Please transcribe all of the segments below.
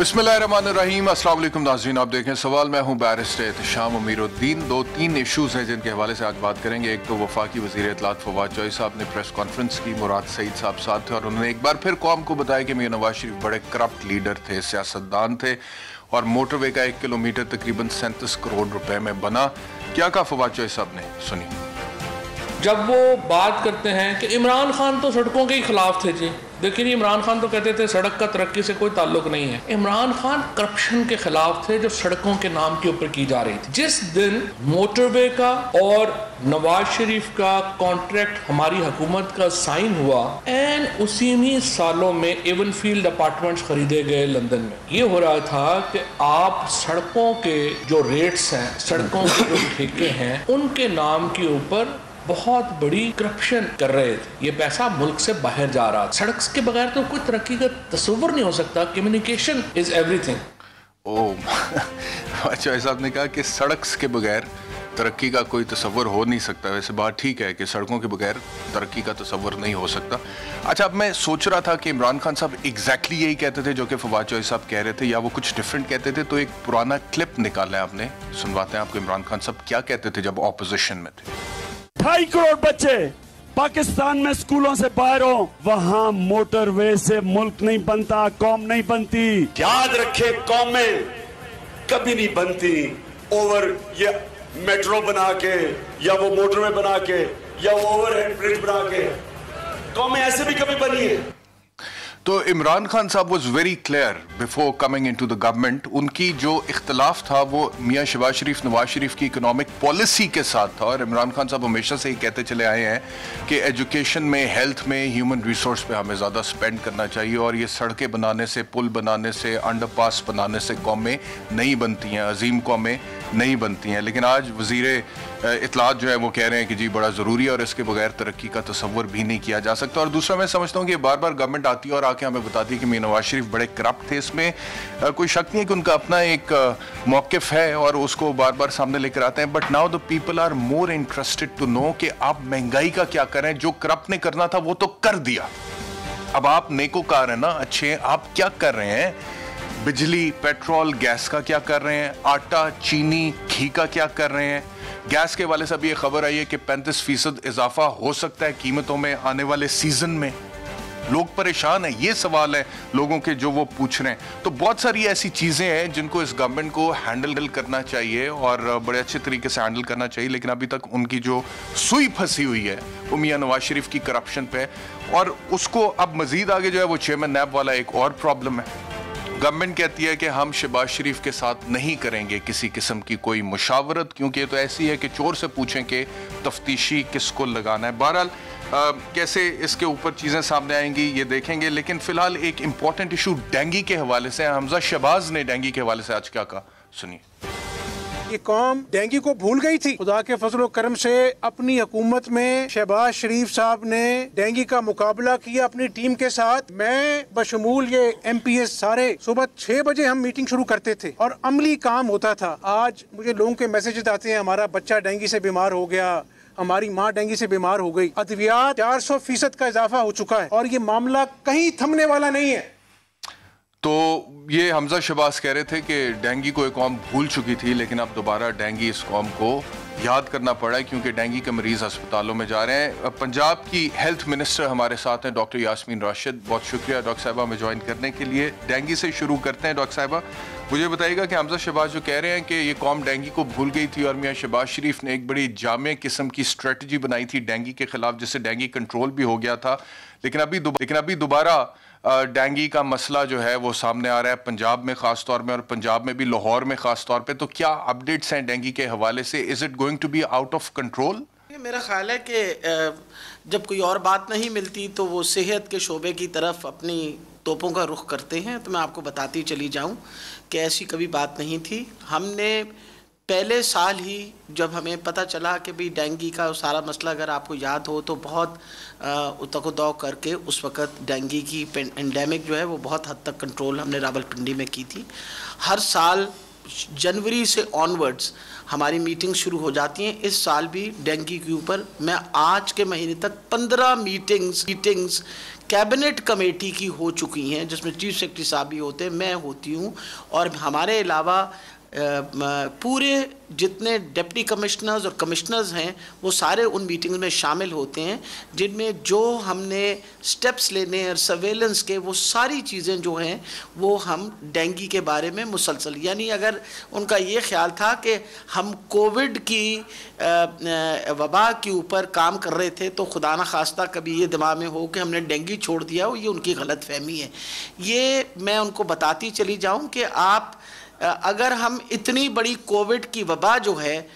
बिस्मिल्लाहिर्रहमानिर्रहीम, अस्सलाम वालेकुम नाज़रीन, आप देखें सवाल। मैं हूं बैरिस्टर एहतशाम अमीरुद्दीन। तीन इशूज़ हैं जिनके हवाले से आज बात करेंगे। एक तो वफाकी वज़ीर इत्तलात फवाद चौधरी साहब ने प्रेस कॉन्फ्रेंस की, मुराद सईद साहब साथ थे और उन्होंने एक बार फिर कौम को बताया कि मियां नवाज शरीफ बड़े करप्ट लीडर थे, सियासतदान थे और मोटरवे का 1 किलोमीटर तकरीबन 37 करोड़ रुपए में बना। क्या कहा फवाद चौधरी साहब ने, सुनिए। जब वो बात करते हैं कि इमरान खान तो सड़कों के ही खिलाफ थे जी, देखिए जी, इमरान खान तो कहते थे सड़क का तरक्की से कोई ताल्लुक नहीं है। इमरान खान करप्शन के खिलाफ थे जो सड़कों के नाम के ऊपर की जा रही थी। जिस दिन मोटरवे का और नवाज शरीफ का कॉन्ट्रैक्ट हमारी हुकूमत का साइन हुआ, एंड उसी ही सालों में एवनफील्ड अपार्टमेंट्स खरीदे गए लंदन में। ये हो रहा था कि आप सड़कों के जो रेट्स हैं, सड़कों के जो ठेके हैं, उनके नाम के ऊपर बहुत बड़ी करप्शन कर रहे थे। ये पैसा मुल्क से बाहर जा रहा था। सड़क के बगैर तो कोई तरक्की का तस्वुर नहीं हो सकता। Communication is everything. ओह, अच्छा, साहब ने कहा कि सड़क के बगैर तरक्की का कोई तस्वुर हो नहीं सकता। वैसे बात ठीक है कि सड़कों के बगैर तरक्की का तस्वुर नहीं हो सकता। अच्छा, अब मैं सोच रहा था कि इमरान खान साहब एग्जैक्टली यही कहते थे जो कि फवाद चौधरी साहब कह रहे थे, या वो कुछ डिफरेंट कहते थे। तो एक पुराना क्लिप निकाला है आपने, सुनवाते हैं आपको इमरान खान साहब क्या कहते थे जब ऑपोजिशन में थे। 2.5 करोड़ बच्चे पाकिस्तान में स्कूलों से बाहर हो, वहां मोटरवे से मुल्क नहीं बनता, कौम नहीं बनती। याद रखे, कौमें कभी नहीं बनती ओवर ये मेट्रो बना के या वो मोटरवे बना के या वो ओवरहेड ब्रिज बना के। कौमें ऐसे भी कभी बनी है। तो इमरान खान साहब was very clear before coming into the government. उनकी जो इख्तलाफ था वो मियां शहबाज शरीफ, नवाज शरीफ की इकोनॉमिक पॉलिसी के साथ था। और इमरान खान साहब हमेशा से ही कहते चले आए हैं कि एजुकेशन में, हेल्थ में, ह्यूमन रिसोर्स पे हमें ज़्यादा स्पेंड करना चाहिए। और ये सड़कें बनाने से, पुल बनाने से, अंडरपास बनाने से कौमें नहीं बनती हैं, अजीम कौमें नहीं बनती हैं। लेकिन आज वज़ीर इत्तलात जो है वो कह रहे हैं कि जी बड़ा ज़रूरी है और इसके बगैर तरक्की का तस्वुर भी नहीं किया जा सकता। और दूसरा, मैं समझता हूँ कि बार बार गवर्नमेंट आती है और आके हमें बताती है कि मियां नवाज शरीफ बड़े करप्ट थे। इसमें कोई शक नहीं है कि उनका अपना एक मौक़िफ़ है और उसको बार बार सामने लेकर आते हैं। But now the people are more interested to know कि आप महंगाई का क्या करें। जो करप्ट ने करना था वो तो कर दिया, अब आप नेकोकार हैं ना, अच्छे, आप क्या कर रहे हैं? बिजली, पेट्रोल, गैस का क्या कर रहे हैं? आटा, चीनी, घी का क्या कर रहे हैं? गैस के वाले से अभी ये खबर आई है कि 35% इजाफा हो सकता है कीमतों में आने वाले सीजन में। लोग परेशान हैं, ये सवाल है लोगों के जो वो पूछ रहे हैं। तो बहुत सारी ऐसी चीजें हैं जिनको इस गवर्नमेंट को हैंडल करना चाहिए और बड़े अच्छे तरीके से हैंडल करना चाहिए। लेकिन अभी तक उनकी जो सुई फंसी हुई है वो मियां नवाज शरीफ की करप्शन पे, और उसको अब मजीद आगे जो है वो चेयरमैन नैब वाला एक और प्रॉब्लम है। गवर्नमेंट कहती है कि हम शहबाज शरीफ के साथ नहीं करेंगे किसी किस्म की कोई मुशावरत, क्योंकि ये तो ऐसी है कि चोर से पूछें कि तफ्तीशी किसको लगाना है। बहरहाल कैसे इसके ऊपर चीज़ें सामने आएंगी ये देखेंगे। लेकिन फिलहाल एक इंपॉर्टेंट इशू डेंगू के हवाले से, हमजा शहबाज ने डेंगू के हवाले से आज क्या कहा, सुनिए। ये कौम डेंगू को भूल गई थी। खुदा के फजल करम से अपनी हुकूमत में शहबाज शरीफ साहब ने डेंगू का मुकाबला किया अपनी टीम के साथ। मैं बशमूल ये MPS सारे सुबह 6 बजे हम मीटिंग शुरू करते थे और अमली काम होता था। आज मुझे लोगों के मैसेजेस आते हैं, हमारा बच्चा डेंगू से बीमार हो गया, हमारी माँ डेंगू से बीमार हो गई। अद्वियात 400% का इजाफा हो चुका है और ये मामला कहीं थमने वाला नहीं है। तो ये हमजा शहबाज कह रहे थे कि डेंगू को एक कौम भूल चुकी थी, लेकिन अब दोबारा डेंगू इस कौम को याद करना पड़ा है क्योंकि डेंगू के मरीज अस्पतालों में जा रहे हैं। पंजाब की हेल्थ मिनिस्टर हमारे साथ हैं, डॉक्टर यास्मीन राशिद। बहुत शुक्रिया डॉक्टर साहिबा हमें ज्वाइन करने के लिए। डेंगू से शुरू करते हैं। डॉक्टर साहिबा, मुझे बताइएगा कि हमजा शहबाज जो कह रहे हैं कि ये कौम डेंगू को भूल गई थी और मियां शहबाज शरीफ ने एक बड़ी जामे किस्म की स्ट्रेटजी बनाई थी डेंगू के खिलाफ, जिससे डेंगू कंट्रोल भी हो गया था। लेकिन अभी दोबारा डेंगू का मसला जो है वो सामने आ रहा है पंजाब में ख़ास तौर में, और पंजाब में भी लाहौर में ख़ास तौर पे। तो क्या अपडेट्स हैं डेंगू के हवाले से? Is it going to be out of control? मेरा ख्याल है कि जब कोई और बात नहीं मिलती तो वो सेहत के शोबे की तरफ अपनी तोपों का रुख करते हैं। तो मैं आपको बताती चली जाऊं कि ऐसी कभी बात नहीं थी। हमने पहले साल ही जब हमें पता चला कि भाई डेंगू का सारा मसला, अगर आपको याद हो तो बहुत उतक-दौक करके उस वक़्त डेंगू की एंडेमिक जो है वो बहुत हद तक कंट्रोल हमने रावलपिंडी में की थी। हर साल जनवरी से ऑनवर्ड्स हमारी मीटिंग शुरू हो जाती हैं। इस साल भी डेंगू के ऊपर मैं आज के महीने तक 15 मीटिंग्स कैबिनेट कमेटी की हो चुकी हैं, जिसमें चीफ सेक्रेटरी साहब भी होते हैं, मैं होती हूँ, और हमारे अलावा पूरे जितने डिप्टी कमिश्नर्स और कमिश्नर्स हैं वो सारे उन मीटिंग्स में शामिल होते हैं, जिनमें जो हमने स्टेप्स लेने और सर्वेलेंस के वो सारी चीज़ें जो हैं वो हम डेंगू के बारे में मुसलसल, यानी अगर उनका ये ख्याल था कि हम कोविड की वबा के ऊपर काम कर रहे थे तो खुदा न खास्ता कभी ये दिमाग में हो कि हमने डेंगू छोड़ दिया हो, ये उनकी गलत फहमी है। ये मैं उनको बताती चली जाऊँ कि आप अगर हम इतनी बड़ी कोविड की वबा जो है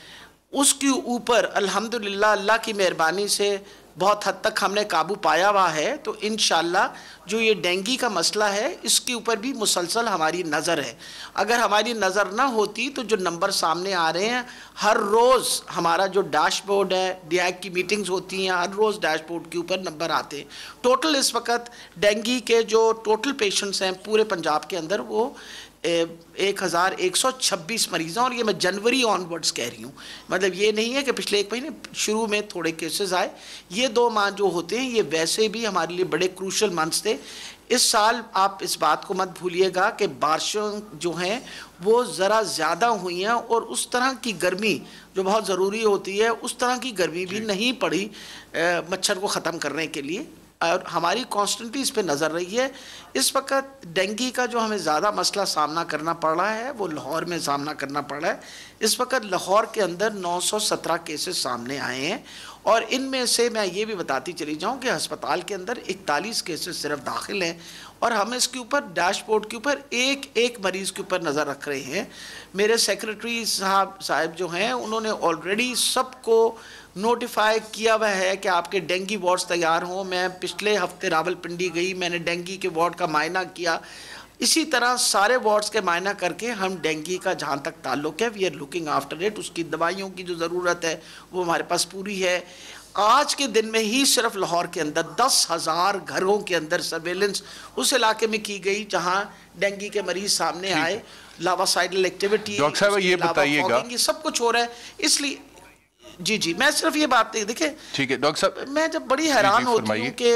उसके ऊपर अल्हम्दुलिल्लाह अल्लाह की मेहरबानी से बहुत हद तक हमने काबू पाया हुआ है, तो इंशाअल्लाह जो ये डेंगू का मसला है इसके ऊपर भी मुसलसल हमारी नज़र है। अगर हमारी नज़र ना होती तो जो नंबर सामने आ रहे हैं, हर रोज़ हमारा जो डैशबोर्ड है, DIAC की मीटिंग्स होती हैं, हर रोज़ डैशबोर्ड के ऊपर नंबर आते हैं। टोटल इस वक्त डेंगू के जो टोटल पेशेंट्स हैं पूरे पंजाब के अंदर वो 1126 मरीज़ हैं, और ये मैं जनवरी ऑनवर्ड्स कह रही हूँ, मतलब ये नहीं है कि पिछले एक महीने शुरू में थोड़े केसेस आए। ये 2 माह जो होते हैं ये वैसे भी हमारे लिए बड़े क्रूशल मंथ्स थे। इस साल आप इस बात को मत भूलिएगा कि बारिशें जो हैं वो ज़रा ज़्यादा हुई हैं, और उस तरह की गर्मी जो बहुत ज़रूरी होती है उस तरह की गर्मी भी नहीं पड़ी मच्छर को ख़त्म करने के लिए, और हमारी कॉन्स्टेंटली इस पे नज़र रही है। इस वक्त डेंगू का जो हमें ज़्यादा मसला सामना करना पड़ रहा है वो लाहौर में सामना करना पड़ रहा है। इस वक्त लाहौर के अंदर 917 केसेस सामने आए हैं, और इनमें से मैं ये भी बताती चली जाऊँ कि अस्पताल के अंदर 41 केसेस सिर्फ दाखिल हैं, और हम इसके ऊपर डैशबोर्ड के ऊपर एक एक मरीज़ के ऊपर नज़र रख रहे हैं। मेरे सेक्रेटरी साहब जो हैं उन्होंने ऑलरेडी सबको नोटिफाई किया हुआ है कि आपके डेंगू वार्ड्स तैयार हों। मैं पिछले हफ्ते रावलपिंडी गई, मैंने डेंगू के वार्ड का मायना किया। इसी तरह सारे वार्ड्स के मायना करके हम डेंगू का जहाँ तक ताल्लुक़ है we are looking after it. उसकी दवाइयों की जो ज़रूरत है वो हमारे पास पूरी है। आज के दिन में ही सिर्फ लाहौर के अंदर 10,000 घरों के अंदर सर्वेलेंस उस इलाके में की गई जहाँ डेंगू के मरीज सामने आए। लावासाइडल एक्टिविटी, डॉक्टर साहब ये बताइएगा, ये सब कुछ हो रहा है। इसलिए जी मैं सिर्फ ये बात नहीं, देखिए ठीक है डॉक्टर साहब, मैं जब बड़ी हैरान होती हूँ कि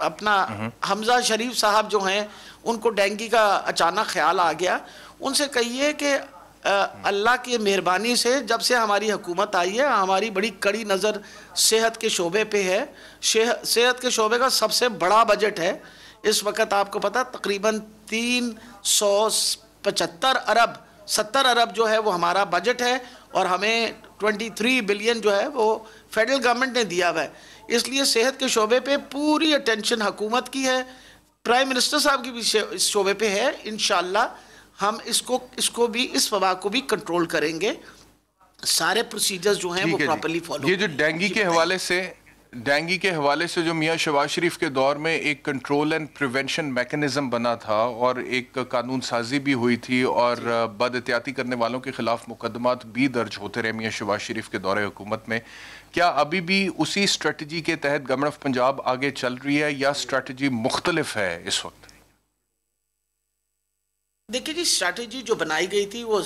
अपना हमजा शरीफ साहब जो हैं उनको डेंगू का अचानक ख्याल आ गया। उनसे कहिए कि अल्लाह की मेहरबानी से जब से हमारी हुकूमत आई है हमारी बड़ी कड़ी नज़र सेहत के शोबे पे है। सेहत के शोबे का सबसे बड़ा बजट है इस वक्त, आपको पता तकरीबन 375 अरब 70 अरब जो है वो हमारा बजट है, और हमें 23 बिलियन जो है वो फेडरल गवर्नमेंट ने दिया हुआ है। इसलिए सेहत के शोबे पे पूरी अटेंशन हुकूमत की है, प्राइम मिनिस्टर साहब की भी इस शोबे पे है। इंशाअल्लाह हम इसको भी, इस वबा को भी कंट्रोल करेंगे। सारे प्रोसीजर्स जो हैं वो प्रॉपर्ली फॉलो। ये जो डेंगू के हवाले से जो मियां शहबाज शरीफ के दौर में एक कंट्रोल एंड प्रिवेंशन मैकेनिज्म बना था और एक कानून साजी भी हुई थी और बदएहतियाती करने वालों के खिलाफ मुकदमात भी दर्ज होते रहे मियां शहबाज शरीफ के दौरे हुकूमत में, क्या अभी भी उसी स्ट्रेटजी के तहत गवर्नमेंट ऑफ पंजाब आगे चल रही है या स्ट्रेटजी मुख्तलिफ है इस वक्त? देखिए जी, स्ट्रैटेजी जो बनाई गई थी वो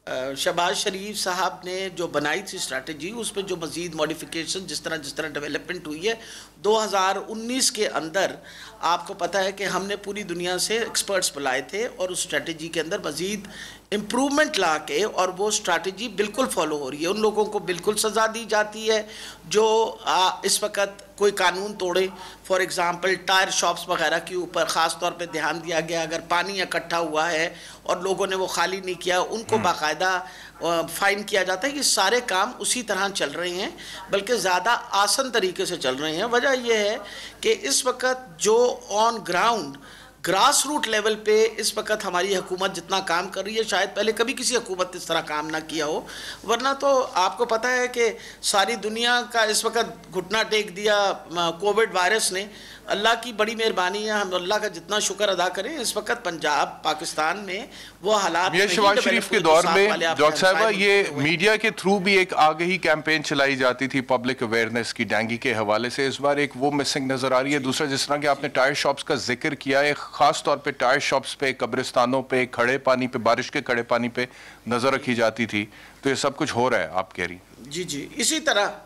शहबाज शरीफ साहब ने जो बनाई थी स्ट्रैटेजी, उसमें जो मज़ीद मॉडिफिकेशन जिस तरह डेवलपमेंट हुई है 2019 के अंदर, आपको पता है कि हमने पूरी दुनिया से एक्सपर्ट्स बुलाए थे और उस स्ट्रैटेजी के अंदर मज़ीद इम्प्रूवमेंट ला के, और वो स्ट्रैटेजी बिल्कुल फॉलो हो रही है। उन लोगों को बिल्कुल सज़ा दी जाती है जो इस वक्त कोई कानून तोड़े। फॉर एग्ज़ाम्पल टायर शॉप्स वगैरह के ऊपर ख़ास तौर पे ध्यान दिया गया। अगर पानी इकट्ठा हुआ है और लोगों ने वो खाली नहीं किया, उनको बाकायदा फ़ाइन किया जाता है। कि सारे काम उसी तरह चल रहे हैं, बल्कि ज़्यादा आसान तरीके से चल रहे हैं। वजह यह है कि इस वक्त जो on ground grass root level पे इस वक्त हमारी हुकूमत जितना काम कर रही है, शायद पहले कभी किसी हुकूमत ने इस तरह काम ना किया हो। वरना तो आपको पता है कि सारी दुनिया का इस वक्त घुटना टेक दिया कोविड वायरस ने। अल्लाह की बड़ी मेहरबानी है, हम अल्लाह का जितना शुक्र अदा करें, इस वक्त पंजाब पाकिस्तान में वो हालात मियां शहबाज शरीफ के दौर में डॉक्टर साहब ये मीडिया के थ्रू भी एक आगाही कैंपेन चलाई जाती थी पब्लिक अवेयरनेस की डेंगू के हवाले से। इस बार एक वो मिसिंग नजर आ रही है। दूसरा, जिस तरह के आपने टायर शॉप्स का जिक्र किया है, खास तौर पे टायर शॉप्स पे, कब्रिस्तानों पे, खड़े पानी पे, बारिश के खड़े पानी पे नजर रखी जाती थी। तो ये सब कुछ हो रहा है, आप कह रही? जी जी, इसी तरह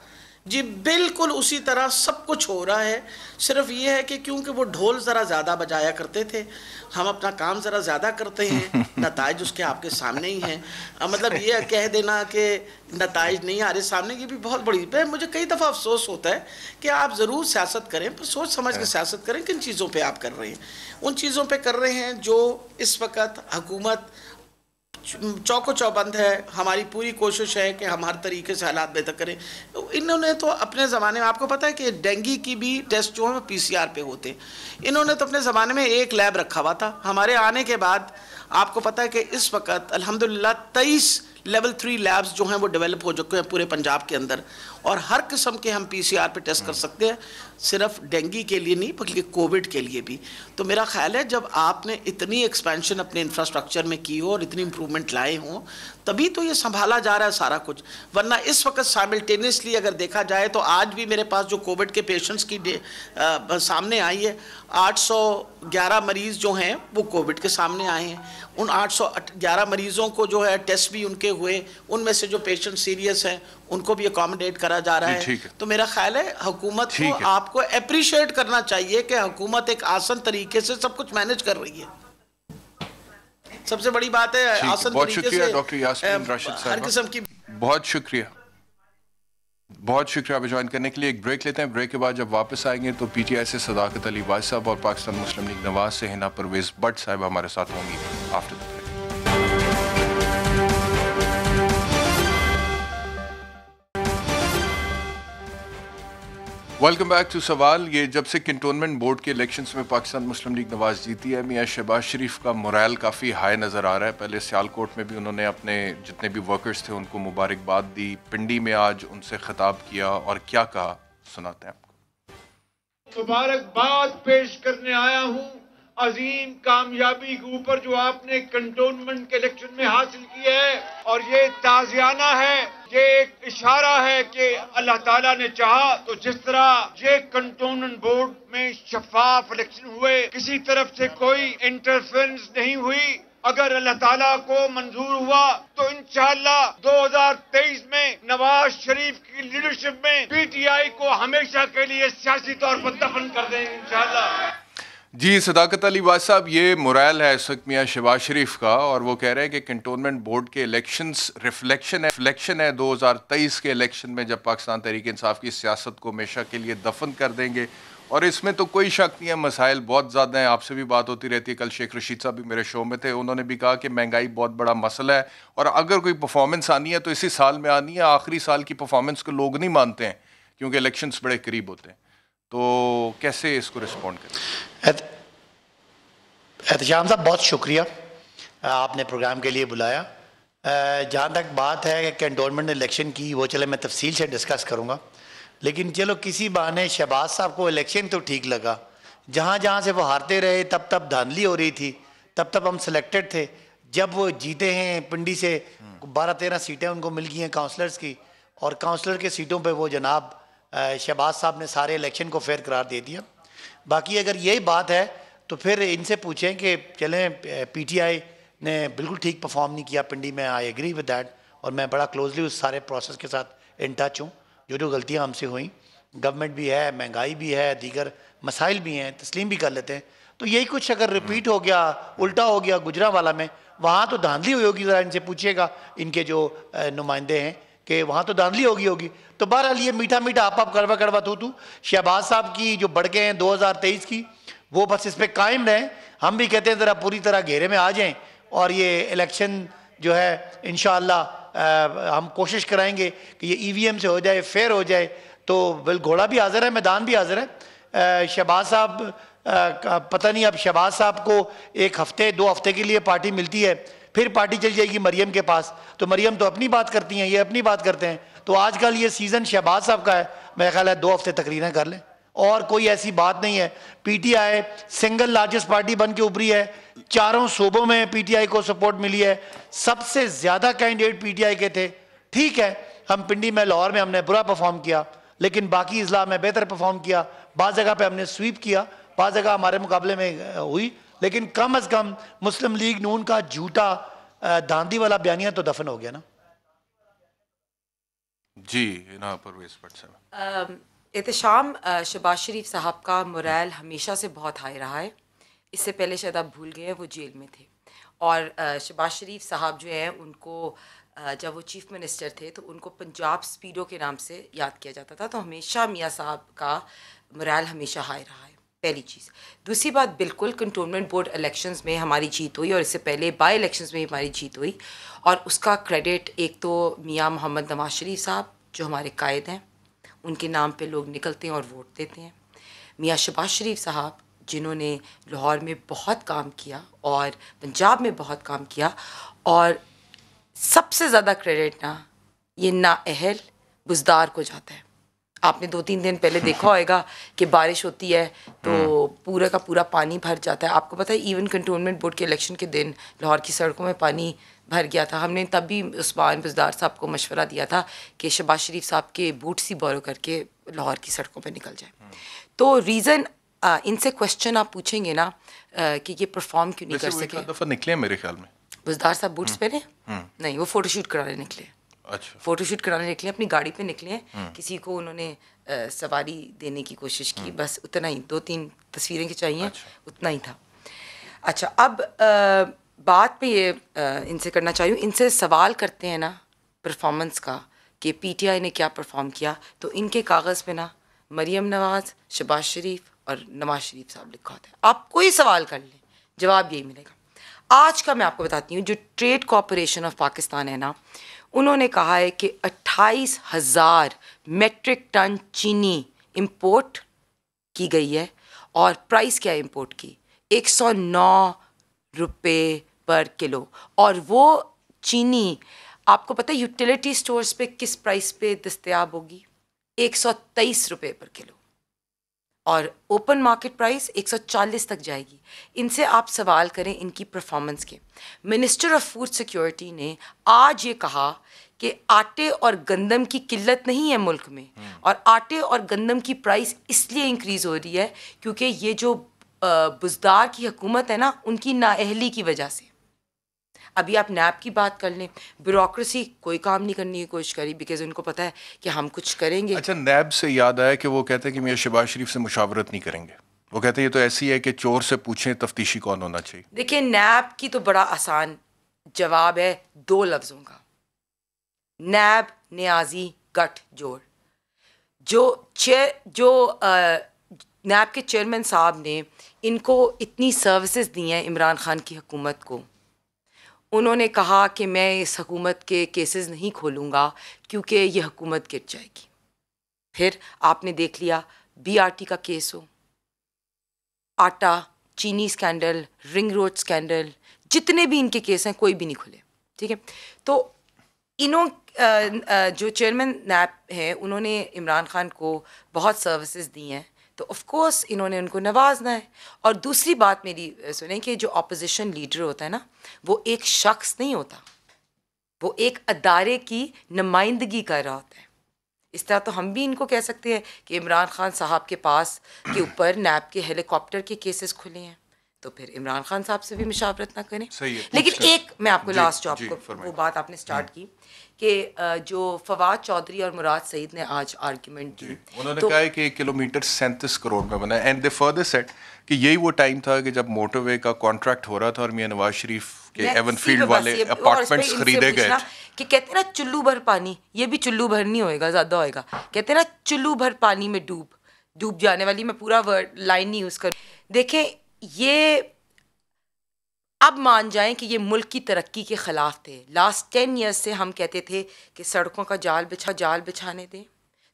जी, बिल्कुल उसी तरह सब कुछ हो रहा है। सिर्फ ये है कि क्योंकि वो ढोल ज़रा ज़्यादा बजाया करते थे, हम अपना काम ज़रा ज़्यादा करते हैं, नताइज उसके आपके सामने ही हैं। मतलब ये कह देना कि नताइज नहीं आ रहे सामने, ये भी बहुत बड़ी पे मुझे कई दफ़ा अफसोस होता है कि आप ज़रूर सियासत करें, पर सोच समझ के सियासत करें। किन चीज़ों पर आप कर रहे हैं? उन चीज़ों पर कर रहे हैं जो इस वक्त हुकूमत चौको चौबंद है। हमारी पूरी कोशिश है कि हम हर तरीके से हालात बेहतर करें। इन्होंने तो अपने ज़माने में, आपको पता है कि डेंगू की भी टेस्ट जो है वो PCR पे होते हैं। इन्होंने तो अपने ज़माने में एक लैब रखा हुआ था। हमारे आने के बाद आपको पता है कि इस वक्त अल्हम्दुलिल्लाह 23 लेवल 3 लैब्स जो हैं वो डेवलप हो चुके हैं पूरे पंजाब के अंदर, और हर किस्म के हम PCR पे टेस्ट कर सकते हैं, सिर्फ डेंगू के लिए नहीं बल्कि कोविड के लिए भी। तो मेरा ख्याल है जब आपने इतनी एक्सपेंशन अपने इंफ्रास्ट्रक्चर में की हो और इतनी इम्प्रूवमेंट लाए हों, तभी तो ये संभाला जा रहा है सारा कुछ। वरना इस वक्त साइमल्टेनियसली अगर देखा जाए तो आज भी मेरे पास जो कोविड के पेशेंट्स की सामने आई है, 811 मरीज़ जो हैं वो कोविड के सामने आए हैं। उन 811 मरीज़ों को जो है टेस्ट भी उनके हुए, उनमें से जो पेशेंट सीरियस हैं उनको भी अकोमोडेट करा जा रहा है। तो मेरा ख्याल है हुकूमत को आपको अप्रिशिएट करना चाहिए कि हुकूमत एक आसान तरीके से सब कुछ मैनेज कर रही है। सबसे बड़ी बात है आसान तरीके से। डॉक्टर यास्मीन राशिद साहब, हर किस्म की बहुत शुक्रिया, बहुत शुक्रिया आप ज्वाइन करने के लिए। एक ब्रेक लेते हैं, ब्रेक के बाद जब वापस आएंगे तो PTI से सदाकत अली वाज साहब और पाकिस्तान मुस्लिम लीग नवाज से हिना परवेज भट्ट साहब हमारे साथ होंगी after the break. Welcome back to सवाल। ये जब से कंटोनमेंट बोर्ड के इलेक्शंस में पाकिस्तान मुस्लिम लीग नवाज जीती है, मियां शहबाज शरीफ का मोरल काफ़ी हाई नज़र आ रहा है। पहले सियालकोट में भी उन्होंने अपने जितने भी वर्कर्स थे उनको मुबारकबाद दी, पिंडी में आज उनसे खिताब किया और क्या कहा, सुनाते हैं आपको। मुबारकबाद पेश करने आया हूँ अजीम कामयाबी के ऊपर जो आपने कंटोनमेंट के इलेक्शन में हासिल की है, और ये ताज़ियाना है, ये एक इशारा है कि अल्लाह ताला ने चाहा तो जिस तरह ये कंटोनमेंट बोर्ड में शफाफ इलेक्शन हुए, किसी तरफ से कोई इंटरफेरेंस नहीं हुई, अगर अल्लाह ताला को मंजूर हुआ तो इंशाअल्लाह 2023 में नवाज शरीफ की लीडरशिप में PTI को हमेशा के लिए सियासी तौर पर दफन कर देंगे इंशाअल्लाह। जी, सदाकत अली वाज साहब, ये मोरल है इस वक्त मियां शहबाज शरीफ का, और वो कह रहे हैं कि कंटोनमेंट बोर्ड के इलेक्शंस रिफ्लेक्शन है 2023 के इलेक्शन में, जब पाकिस्तान तहरीक इंसाफ की सियासत को हमेशा के लिए दफन कर देंगे। और इसमें तो कोई शक नहीं है, मसाइल बहुत ज़्यादा हैं। आपसे भी बात होती रहती है, कल शेख रशीद साहब भी मेरे शो में थे, उन्होंने भी कहा कि महंगाई बहुत बड़ा मसला है, और अगर कोई परफॉर्मेंस आनी है तो इसी साल में आनी है। आखिरी साल की परफॉर्मेंस को लोग नहीं मानते हैं क्योंकि इलेक्शंस बड़े करीब होते हैं। तो कैसे इसको रिस्पॉन्ड करें? एहतशाम साहब, बहुत शुक्रिया, आपने प्रोग्राम के लिए बुलाया। जहाँ तक बात है कि कैंटोनमेंट इलेक्शन की, वो चले मैं तफसील से डिस्कस करूँगा, लेकिन चलो किसी बहाने शहबाज साहब को इलेक्शन तो ठीक लगा। जहाँ जहाँ से वो हारते रहे तब तब धांधली हो रही थी, तब तब हम सिलेक्टेड थे। जब वो जीते हैं पिंडी से 12-13 सीटें उनको मिल गई हैं काउंसलर्स की, और काउंसलर के सीटों पे वो जनाब शहबाज साहब ने सारे इलेक्शन को फेयर करार दे दिया। बाकी अगर यही बात है तो फिर इनसे पूछें कि चलें PTI ने बिल्कुल ठीक परफॉर्म नहीं किया पिंडी में, आई एग्री विद दैट, और मैं बड़ा क्लोजली उस सारे प्रोसेस के साथ इन टच हूँ। जो गलतियाँ हमसे हुई, गवर्नमेंट भी है, महंगाई भी है, दीगर मसाइल भी हैं, तस्लीम भी कर लेते हैं। तो यही कुछ अगर रिपीट हो गया, उल्टा हो गया गुजरांवाला में, वहाँ तो धांधली हुई होगी। ज़रा इनसे पूछिएगा, इनके जो नुमाइंदे हैं, कि वहाँ तो धांधली होगी। तो बहरहाल ये मीठा मीठा आप कड़वा कड़वा तू शहबाज साहब की जो बढ़ गए हैं 2023 की, वो बस इस पर कायम रहें। हम भी कहते हैं ज़रा पूरी तरह घेरे में आ जाएं, और ये इलेक्शन जो है इंशाअल्लाह हम कोशिश कराएंगे कि ये EVM से हो जाए, फेयर हो जाए। तो बिल घोड़ा भी हाजिर है, मैदान भी हाजिर है। शहबाज साहब पता नहीं, अब शहबाज साहब को 1 हफ्ते 2 हफ्ते के लिए पार्टी मिलती है, फिर पार्टी चल जाएगी मरियम के पास। तो मरियम तो अपनी बात करती हैं, ये अपनी बात करते हैं। तो आजकल ये सीज़न शहबाज साहब का है, मेरा ख्याल है 2 हफ्ते तकरीरें कर लें, और कोई ऐसी बात नहीं है। PTI सिंगल लार्जेस्ट पार्टी बन के उभरी है, 4 सूबों में PTI को सपोर्ट मिली है, सबसे ज़्यादा कैंडिडेट PTI के थे। ठीक है, हम पिंडी में, लाहौर में हमने बुरा परफॉर्म किया, लेकिन बाकी इजला में बेहतर परफॉर्म किया। बाज़ जगह पे हमने स्वीप किया, बाज़ जगह हमारे मुकाबले में हुई, लेकिन कम अज कम मुस्लिम लीग नून का झूठा धांधी वाला बयानिया तो दफन हो गया ना। जी ना परवेज भट्ट साहब। एहतशाम, शहबाज शरीफ साहब का मोरल हमेशा से बहुत हाई रहा है। इससे पहले शायद आप भूल गए हैं, वो जेल में थे। और शहबाज शरीफ साहब जो हैं उनको जब वो चीफ़ मिनिस्टर थे तो उनको पंजाब स्पीडो के नाम से याद किया जाता था। तो हमेशा मियाँ साहब का मोरल हमेशा हाई रहा है, पहली चीज़। दूसरी बात, बिल्कुल कंटोनमेंट बोर्ड इलेक्शंस में हमारी जीत हुई और इससे पहले बाई इलेक्शंस में हमारी जीत हुई, और उसका क्रेडिट एक तो मियाँ मोहम्मद नवाज शरीफ साहब जो हमारे कायद हैं, उनके नाम पे लोग निकलते हैं और वोट देते हैं। मियाँ शहबाज शरीफ साहब जिन्होंने लाहौर में बहुत काम किया और पंजाब में बहुत काम किया, और सबसे ज़्यादा क्रेडिट ना ये नाअहल बुज़दार को जाता है। आपने 2-3 दिन पहले देखा होगा कि बारिश होती है तो पूरा का पूरा पानी भर जाता है। आपको पता है इवन कंटोनमेंट बोर्ड के इलेक्शन के दिन लाहौर की सड़कों में पानी भर गया था। हमने तब भी उस्मान बुज़दार साहब को मशवरा दिया था कि शहबाज शरीफ साहब के बूट्स ही बोरो करके लाहौर की सड़कों पे निकल जाए। तो रीज़न इनसे क्वेश्चन आप पूछेंगे ना कि ये परफॉर्म क्यों नहीं कर सके। एक दफ़ा निकले मेरे ख्याल में बुज़दार साहब बूट्स पहने नहीं, वो फ़ोटोशूट कराने निकले। अच्छा, फ़ोटोशूट कराने निकले, अपनी गाड़ी पे निकले, किसी को उन्होंने सवारी देने की कोशिश की, बस उतना ही, 2-3 तस्वीरें खिंचाई हैं। अच्छा। उतना ही था। अच्छा, अब बात पे ये इनसे करना चाहिए, इनसे सवाल करते हैं ना परफॉर्मेंस का कि पीटीआई ने क्या परफॉर्म किया, तो इनके कागज़ पे ना मरियम नवाज़, शहबाज शरीफ और नवाज शरीफ साहब लिखा होता है। आप कोई सवाल कर लें, जवाब यही मिलेगा। आज का मैं आपको बताती हूँ, जो ट्रेड कॉरपोरेशन ऑफ पाकिस्तान है ना, उन्होंने कहा है कि 28,000 मेट्रिक टन चीनी इंपोर्ट की गई है, और प्राइस क्या है इंपोर्ट की, 109 रुपये पर किलो। और वो चीनी आपको पता है यूटिलिटी स्टोर्स पे किस प्राइस पे दस्तयाब होगी, 123 रुपये पर किलो, और ओपन मार्केट प्राइस 140 तक जाएगी। इनसे आप सवाल करें इनकी परफॉर्मेंस के। मिनिस्टर ऑफ फूड सिक्योरिटी ने आज ये कहा कि आटे और गंदम की किल्लत नहीं है मुल्क में, और आटे और गंदम की प्राइस इसलिए इंक्रीज़ हो रही है क्योंकि ये जो बुज़दार की हुकूमत है ना, उनकी नाअहली की वजह से। अभी आप नैब की बात कर लें, ब्यूरोक्रेसी कोई काम नहीं करने की कोशिश करी, बिकॉज उनको पता है कि हम कुछ करेंगे। अच्छा, नैब से याद आया कि वो कहते हैं कि मियाँ शहबाज शरीफ से मुशावरत नहीं करेंगे। वो कहते हैं ये तो ऐसी है कि चोर से पूछें तफ्तीशी कौन होना चाहिए। देखिए, नैब की तो बड़ा आसान जवाब है 2 लफ्ज़ों का, नैब न्याजी गठ जोड़। जो नैब के चेयरमैन साहब ने इनको इतनी सर्विसेज दी हैं इमरान खान की हुकूमत को, उन्होंने कहा कि मैं इस हुकूमत के केसेस नहीं खोलूँगा क्योंकि ये हुकूमत गिर जाएगी। फिर आपने देख लिया बीआरटी का केस हो, आटा, चीनी स्कैंडल, रिंग रोड स्कैंडल, जितने भी इनके केस हैं कोई भी नहीं खुले। ठीक है, तो जो चेयरमैन नैब हैं उन्होंने इमरान खान को बहुत सर्विसेज दी हैं, तो ऑफ कोर्स इन्होंने उनको नवाजना है। और दूसरी बात मेरी सुने कि जो अपोजिशन लीडर होता है ना, वो एक शख्स नहीं होता, वो एक अदारे की नुमाइंदगी कर रहा होता है। इस तरह तो हम भी इनको कह सकते हैं कि इमरान खान साहब के पास के ऊपर नैब के हेलीकॉप्टर के केसेस खुले हैं, तो फिर इमरान खान साहब से भी मुशावरत ना करें। लेकिन एक मैं आपको लास्ट जो आपको वो बात आपने स्टार्ट की कि जो फवाद चौधरी और मुराद सईद ने आज आर्ग्यूमेंट की, उन्होंने कहा है कि 1 किलोमीटर 37 करोड़ में बना है, एंड दे फर्दर सेड कि यही वो टाइम था कि जब मोटरवे का कॉन्ट्रैक्ट हो रहा था और मियां नवाज शरीफ के एवन फील्ड वाले अपार्टमेंट्स खरीदे गए कि कहते हैं ना चुल्लू भर पानी, ये भी चुल्लू भर नहीं होएगा, ज़्यादा होएगा। कहते हैं ना चुल्लू भर पानी में डूब जाने वाली, मैं पूरा वर्ड लाइन नहीं यूज़ कर। देखें, ये अब मान जाएं कि ये मुल्क की तरक्की के ख़िलाफ़ थे। लास्ट 10 ईयर्स से हम कहते थे कि सड़कों का जाल बिछाने दें,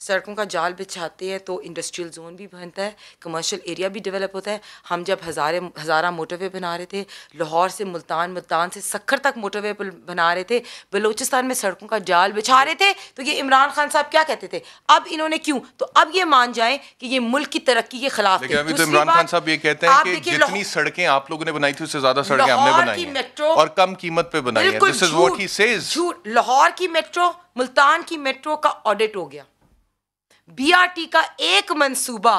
सड़कों का जाल बिछाते हैं तो इंडस्ट्रियल जोन भी बनता है, कमर्शियल एरिया भी डेवलप होता है। हम जब हज़ारा मोटरवे बना रहे थे, लाहौर से मुल्तान, मुल्तान से सक्खर तक मोटरवे बना रहे थे, बलूचिस्तान में सड़कों का जाल बिछा रहे थे, तो ये इमरान खान साहब क्या कहते थे? अब इन्होंने क्यों, तो अब ये मान जाएं कि ये मुल्क की तरक्की के खिलाफ थे। अभी तो इमरान खान साहब ये कहते हैं कि जितनी सड़कें आप लोगों ने बनाई थी उससे ज्यादा सड़कें हमने बनाई हैं और कम कीमत पे बनाई हैं। This is what he says. झूठ। लाहौर की मेट्रो, मुल्तान की मेट्रो का ऑडिट हो गया, बीआरटी का एक मंसूबा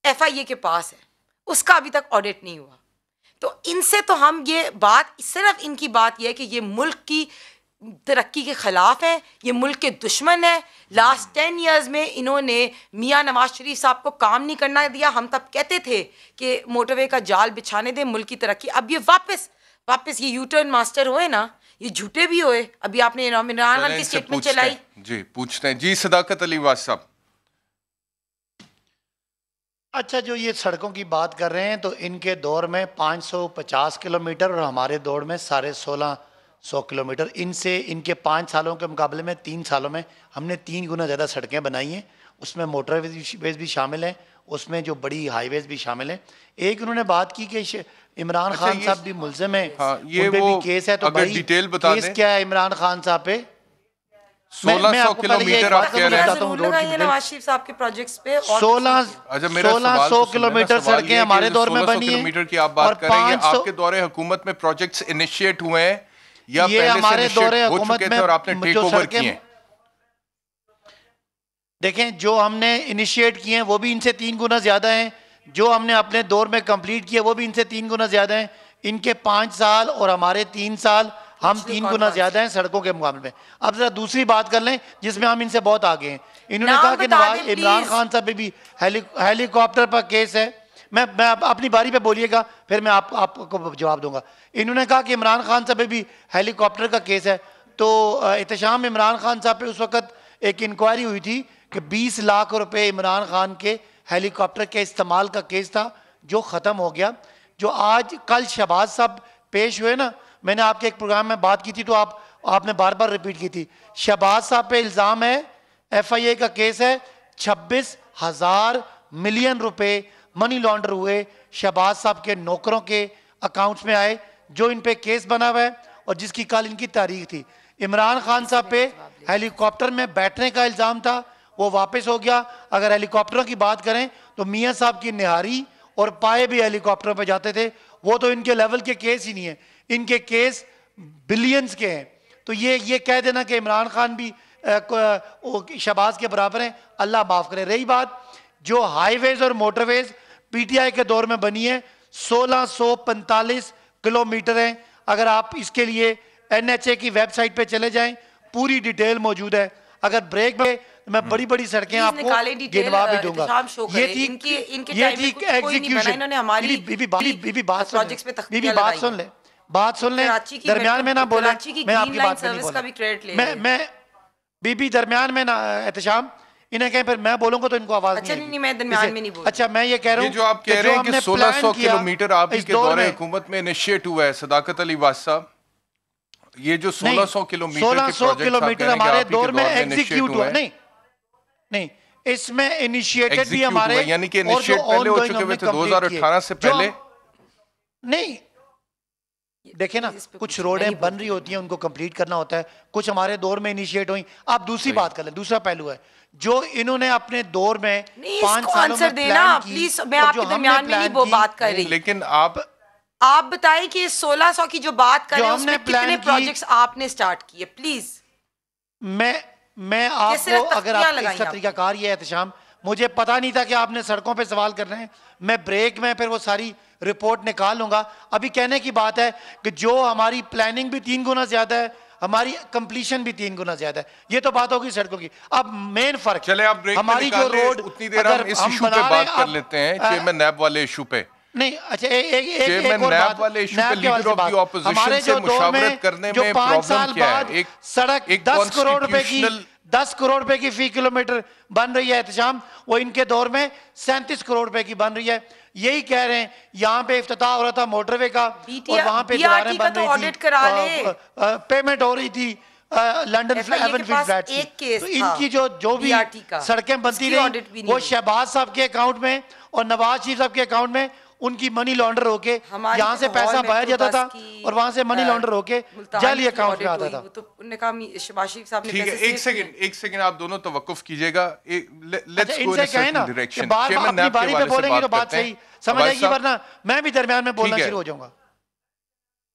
एफआईए के पास है, उसका अभी तक ऑडिट नहीं हुआ। तो इनसे तो हम ये बात, सिर्फ इनकी बात यह है कि ये मुल्क की तरक्की के ख़िलाफ़ है, ये मुल्क के दुश्मन है। लास्ट 10 ईयर्स में इन्होंने मियाँ नवाज शरीफ साहब को काम नहीं करना दिया। हम तब कहते थे कि मोटरवे का जाल बिछाने दें, मुल्क की तरक्की। अब ये वापस ये यू टर्न मास्टर हुए ना, ये झूठे भी हुए। अभी आपने इमरान खान की स्टेटमेंट चलाई। जी पूछते हैं जी सदाकत अली वाज साहब। अच्छा, जो ये सड़कों की बात कर रहे हैं तो इनके दौर में 550 किलोमीटर और हमारे दौर में 1650 किलोमीटर। इनसे इनके 5 सालों के मुकाबले में 3 सालों में हमने 3 गुना ज़्यादा सड़कें बनाई हैं। उसमें मोटरवेज भी शामिल हैं, उसमें जो बड़ी हाईवेज भी शामिल हैं। एक उन्होंने बात की कि इमरान खान साहब भी मुल्ज़िम है, हाँ, ये उन पे वो भी केस है। तो अगर भाई डिटेल बता केस दें। क्या है इमरान खान साहब पे? 1600 किलोमीटर आप कह रहे हैं नवाज शरीफ साहब के प्रोजेक्ट्स पे। 1600 किलोमीटर सड़कें हमारे दौर में बनी है। किलोमीटर की आप बात कर रहे हैं, आपके दौरे हुकूमत में प्रोजेक्ट्स इनिशिएट हुए हैं या ये पहले हमारे से दौरे हो हुकूमत चुके में थे और आपने टेक जो ओवर सड़कें किए? देखें, जो हमने इनिशिएट किए हैं वो भी इनसे 3 गुना ज्यादा हैं। जो हमने अपने दौर में कंप्लीट किए वो भी इनसे 3 गुना ज्यादा हैं। इनके 5 साल और हमारे 3 साल, हम 3 गुना ज्यादा हैं सड़कों के मुकाबले में। अब जरा दूसरी बात कर लें जिसमें हम इनसे बहुत आगे हैं। इन्होंने कहा कि इमरान खान साहब पे भी हेलीकॉप्टर पर केस है। मैं अपनी बारी पे बोलिएगा, फिर मैं आपको जवाब दूंगा। इन्होंने कहा कि इमरान खान साहब पे भी हेलीकॉप्टर का केस है। तो एहतशाम इमरान खान साहब पे उस वक्त एक इंक्वायरी हुई थी कि 20 लाख रुपए इमरान खान के हेलीकॉप्टर के इस्तेमाल का केस था, जो ख़त्म हो गया। जो आज कल शहबाज साहब पेश हुए ना, मैंने आपके एक प्रोग्राम में बात की थी तो आपने बार बार रिपीट की थी। शहबाज साहब पे इल्ज़ाम है, FIA का केस है, 26,000 मिलियन रुपए मनी लॉन्डर हुए, शहबाज साहब के नौकरों के अकाउंट्स में आए, जो इन पे केस बना हुआ है और जिसकी कल इनकी तारीख थी। इमरान खान साहब पे हेलीकॉप्टर में बैठने का इल्ज़ाम था, वो वापस हो गया। अगर हेलीकॉप्टरों की बात करें तो मियाँ साहब की निहारी और पाए भी हेलीकॉप्टर पर जाते थे। वो तो इनके लेवल के केस ही नहीं है, इनके केस बिलियंस के हैं। तो ये कह देना कि इमरान खान भी शहबाज के बराबर हैं, अल्लाह माफ़ करे। रही बात जो हाईवेज और मोटरवेज PTI के दौर में बनी है, 1645 किलोमीटर हैं। अगर आप इसके लिए NHA की वेबसाइट पे चले जाएं, पूरी डिटेल मौजूद है। अगर ब्रेक में मैं बड़ी बड़ी सड़कें आपको गिनवा भी दूंगा। ये थी एग्जीक्यूशन। बात सुन ले, दरमियान में ना बोले, मैं आपकी बात नहीं बोला। मैं बीबी दरमियान में ना, एहतशाम इन्हें कहें फिर मैं बोलूंगा तो इनको आवाज नहीं, मैं दरमियान में नहीं बोल। अच्छा, मैं ये कह रहा हूँ जो आप कह रहे हैं कि 1600 किलोमीटर आपके दौरे हुकूमत में इनिशिएट हुआ है, सदाकत अली वाज साहब, ये जो 1600 किलोमीटर हमारे दौर में एग्जीक्यूट हुआ। नहीं, इसमें इनिशिएटेड भी हमारे, यानी कि इनिशिएट पहले हो चुके हुए थे 2018 से पहले। नहीं, देखे ना, कुछ रोडें बन रही होती हैं, उनको कंप्लीट करना होता है, कुछ हमारे दौर में इनिशिएट हुई। आप दूसरी बात कर लें, दूसरा पहलू है जो इन्होंने अपने दौर में 5 सालों में प्लान की, प्लीज, मैं आपके दरमियान में नहीं वो बात कर रही, लेकिन आप बताएं कि 1600 की जो बात कर रहे हैं उसमें कितने प्रोजेक्ट्स आपने स्टार्ट किए, प्लीज। मैं आपको, अगर आप इसका तरीकाकार ये है एहतशाम, मुझे पता नहीं था कि आपने सड़कों पे सवाल कर रहे हैं। मैं ब्रेक में फिर वो सारी रिपोर्ट निकाल लूंगा। अभी कहने की बात है कि जो हमारी प्लानिंग भी 3 गुना ज्यादा है, हमारी कंप्लीशन भी 3 गुना ज्यादा है। ये तो बात होगी सड़कों की। अब मेन फर्क, चले आप ब्रेक हमारी जो रोड, उतनी देर हम इस इशू पे बात कर लेते हैं, चेयरमैन नैब वाले इशू पे। नहीं, अच्छा, एक और बात, वाले इशू पे लीडर ऑफ द ऑपोजिशन से मुशावरत करने में प्रॉब्लम क्या है? एक सड़क 10 करोड़ रुपए की 10 करोड़ रुपए की फी किलोमीटर बन रही है एहतशाम, वो इनके दौर में 37 करोड़ रुपए की बन रही है। यही कह रहे हैं, यहाँ पे इफ्तिताह हो रहा था मोटरवे का और वहां पे दीवारें बन रही थी, पेमेंट हो रही थी लंदन एवन फील्ड फ्लैट की। तो इनकी जो भी सड़कें बनती रही वो शहबाज साहब के अकाउंट में और नवाज शरीफ साहब के अकाउंट में उनकी मनी लॉन्डर होके यहाँ से पैसा बहाया जाता था और वहां से मनी लॉन्डर होके जाली अकाउंट में आता था। तो उन्होंने कहा शहबाज शरीफ साहब ने, ठीक है, एक सेकंड आप दोनों तवक्कुफ कीजिएगा। लेट्स गो इनसे कहें ना कि बार बार अपनी बारी पे बोलेंगे तो बात सही समझ आएगी, वरना मैं भी दरमियान में बोलना शुरू हो जाऊंगा।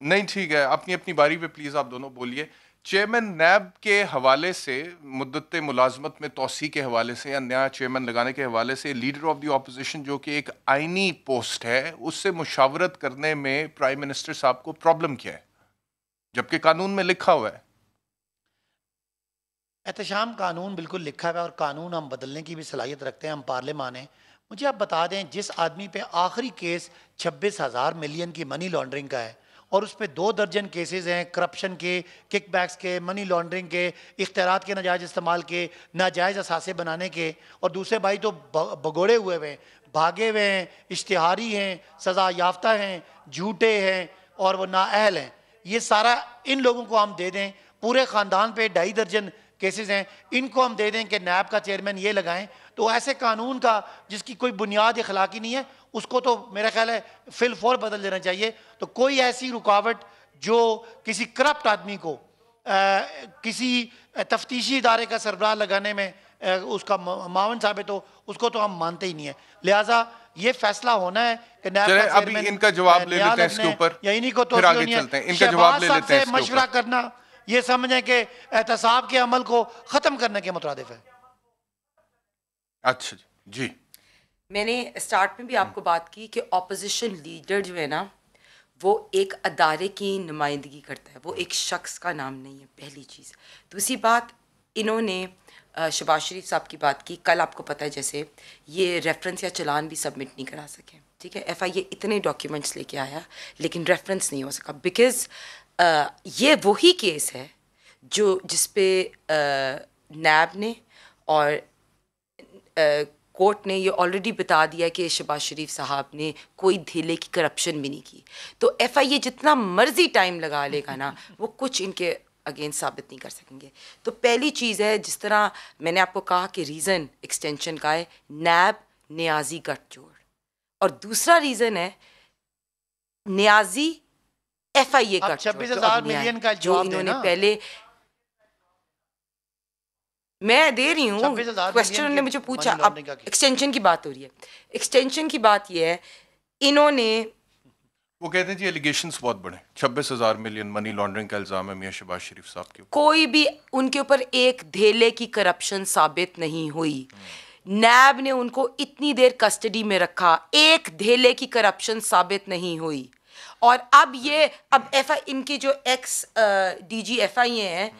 नहीं, ठीक है, अपनी बारी पे प्लीज आप दोनों बोलिए। चेयरमैन नैब के हवाले से, मुद्दत मुलाजमत में तोसी के हवाले से या नया चेयरमैन लगाने के हवाले से लीडर ऑफ द ऑपोजिशन जो कि एक आइनी पोस्ट है, उससे मुशावरत करने में प्राइम मिनिस्टर साहब को प्रॉब्लम क्या है, जबकि कानून में लिखा हुआ है? एहतशाम कानून बिल्कुल लिखा हुआ है और कानून हम बदलने की भी सलाहियत रखते हैं, हम पार्लियामान हैं। मुझे आप बता दें, जिस आदमी पे आखिरी केस 26,000 मिलियन की मनी लॉन्ड्रिंग का है और उस पर 2 दर्जन केसेस हैं, करप्शन के, किकबैक्स के, मनी लॉन्ड्रिंग के, इख्तियारात के नाजायज़ इस्तेमाल के, नाजायज़ असासे बनाने के, और दूसरे भाई तो भगोड़े हुए हैं, भागे हुए हैं, इश्तिहारी हैं, सज़ा याफ्ता हैं, झूठे हैं और वो नाअहल हैं। ये सारा इन लोगों को हम दे दें, पूरे ख़ानदान पे 2.5 दर्जन केसेस हैं, इनको हम दे दें कि नैब का चेयरमैन ये लगाएं, तो ऐसे कानून का जिसकी कोई बुनियाद अखलाकी नहीं है, उसको तो मेरा ख्याल है फिल फौर बदल देना चाहिए। तो कोई ऐसी रुकावट जो किसी करप्ट आदमी को किसी तफ्तीशी इदारे का सरबराह लगाने में उसका मावन साबित हो, उसको तो हम मानते ही नहीं है। लिहाजा ये फैसला होना है कि नैब का चेयरमैन इनका जवाब ले लेते हैं इसके ऊपर, या इन्हीं को तो इनका जवाब ले लेते हैं। मशवरा करना ये समझें कि एहतसाब के अमल को ख़त्म करने के मुताबिक है। अच्छा जी, मैंने स्टार्ट में भी आपको बात की कि ऑपोजिशन लीडर जो है ना, वो एक अदारे की नुमाइंदगी करता है, वो एक शख्स का नाम नहीं है, पहली चीज़। दूसरी बात, इन्होंने शहबाज शरीफ साहब की बात की, कल आपको पता है जैसे ये रेफरेंस या चलान भी सबमिट नहीं करा सके, ठीक है। FIA इतने डॉक्यूमेंट्स लेके आया लेकिन रेफरेंस नहीं हो सका, बिकॉज़ ये वही केस है जो जिस पे नैब ने और कोर्ट ने ये ऑलरेडी बता दिया कि शहबाज शरीफ साहब ने कोई धेले की करप्शन भी नहीं की। तो FIA जितना मर्जी टाइम लगा लेगा ना, वो कुछ इनके अगेंस्ट साबित नहीं कर सकेंगे। तो पहली चीज़ है, जिस तरह मैंने आपको कहा कि रीज़न एक्सटेंशन का है नैब न्याजी गठजोड़, और दूसरा रीज़न है न्याजी FIA गठजोड़। 26,000 मिलियन का जो इन्होंने पहले, मैं दे रही हूँ क्वेश्चन, ने मुझे पूछा, अब एक्सटेंशन की बात हो रही है। एक्सटेंशन की बात ये है, इन्होंने, वो कहते हैं जी एलिगेशंस बहुत बड़े, 26,000 मिलियन मनी लॉन्ड्रिंग का इल्जाम है मियां शहबाज शरीफ साहब के ऊपर। कोई भी उनके ऊपर एक धेले की करप्शन साबित नहीं हुई। नैब ने उनको इतनी देर कस्टडी में रखा, एक धेले की करप्शन साबित नहीं हुई। और अब इनकी जो एक्स DG FIA हैं,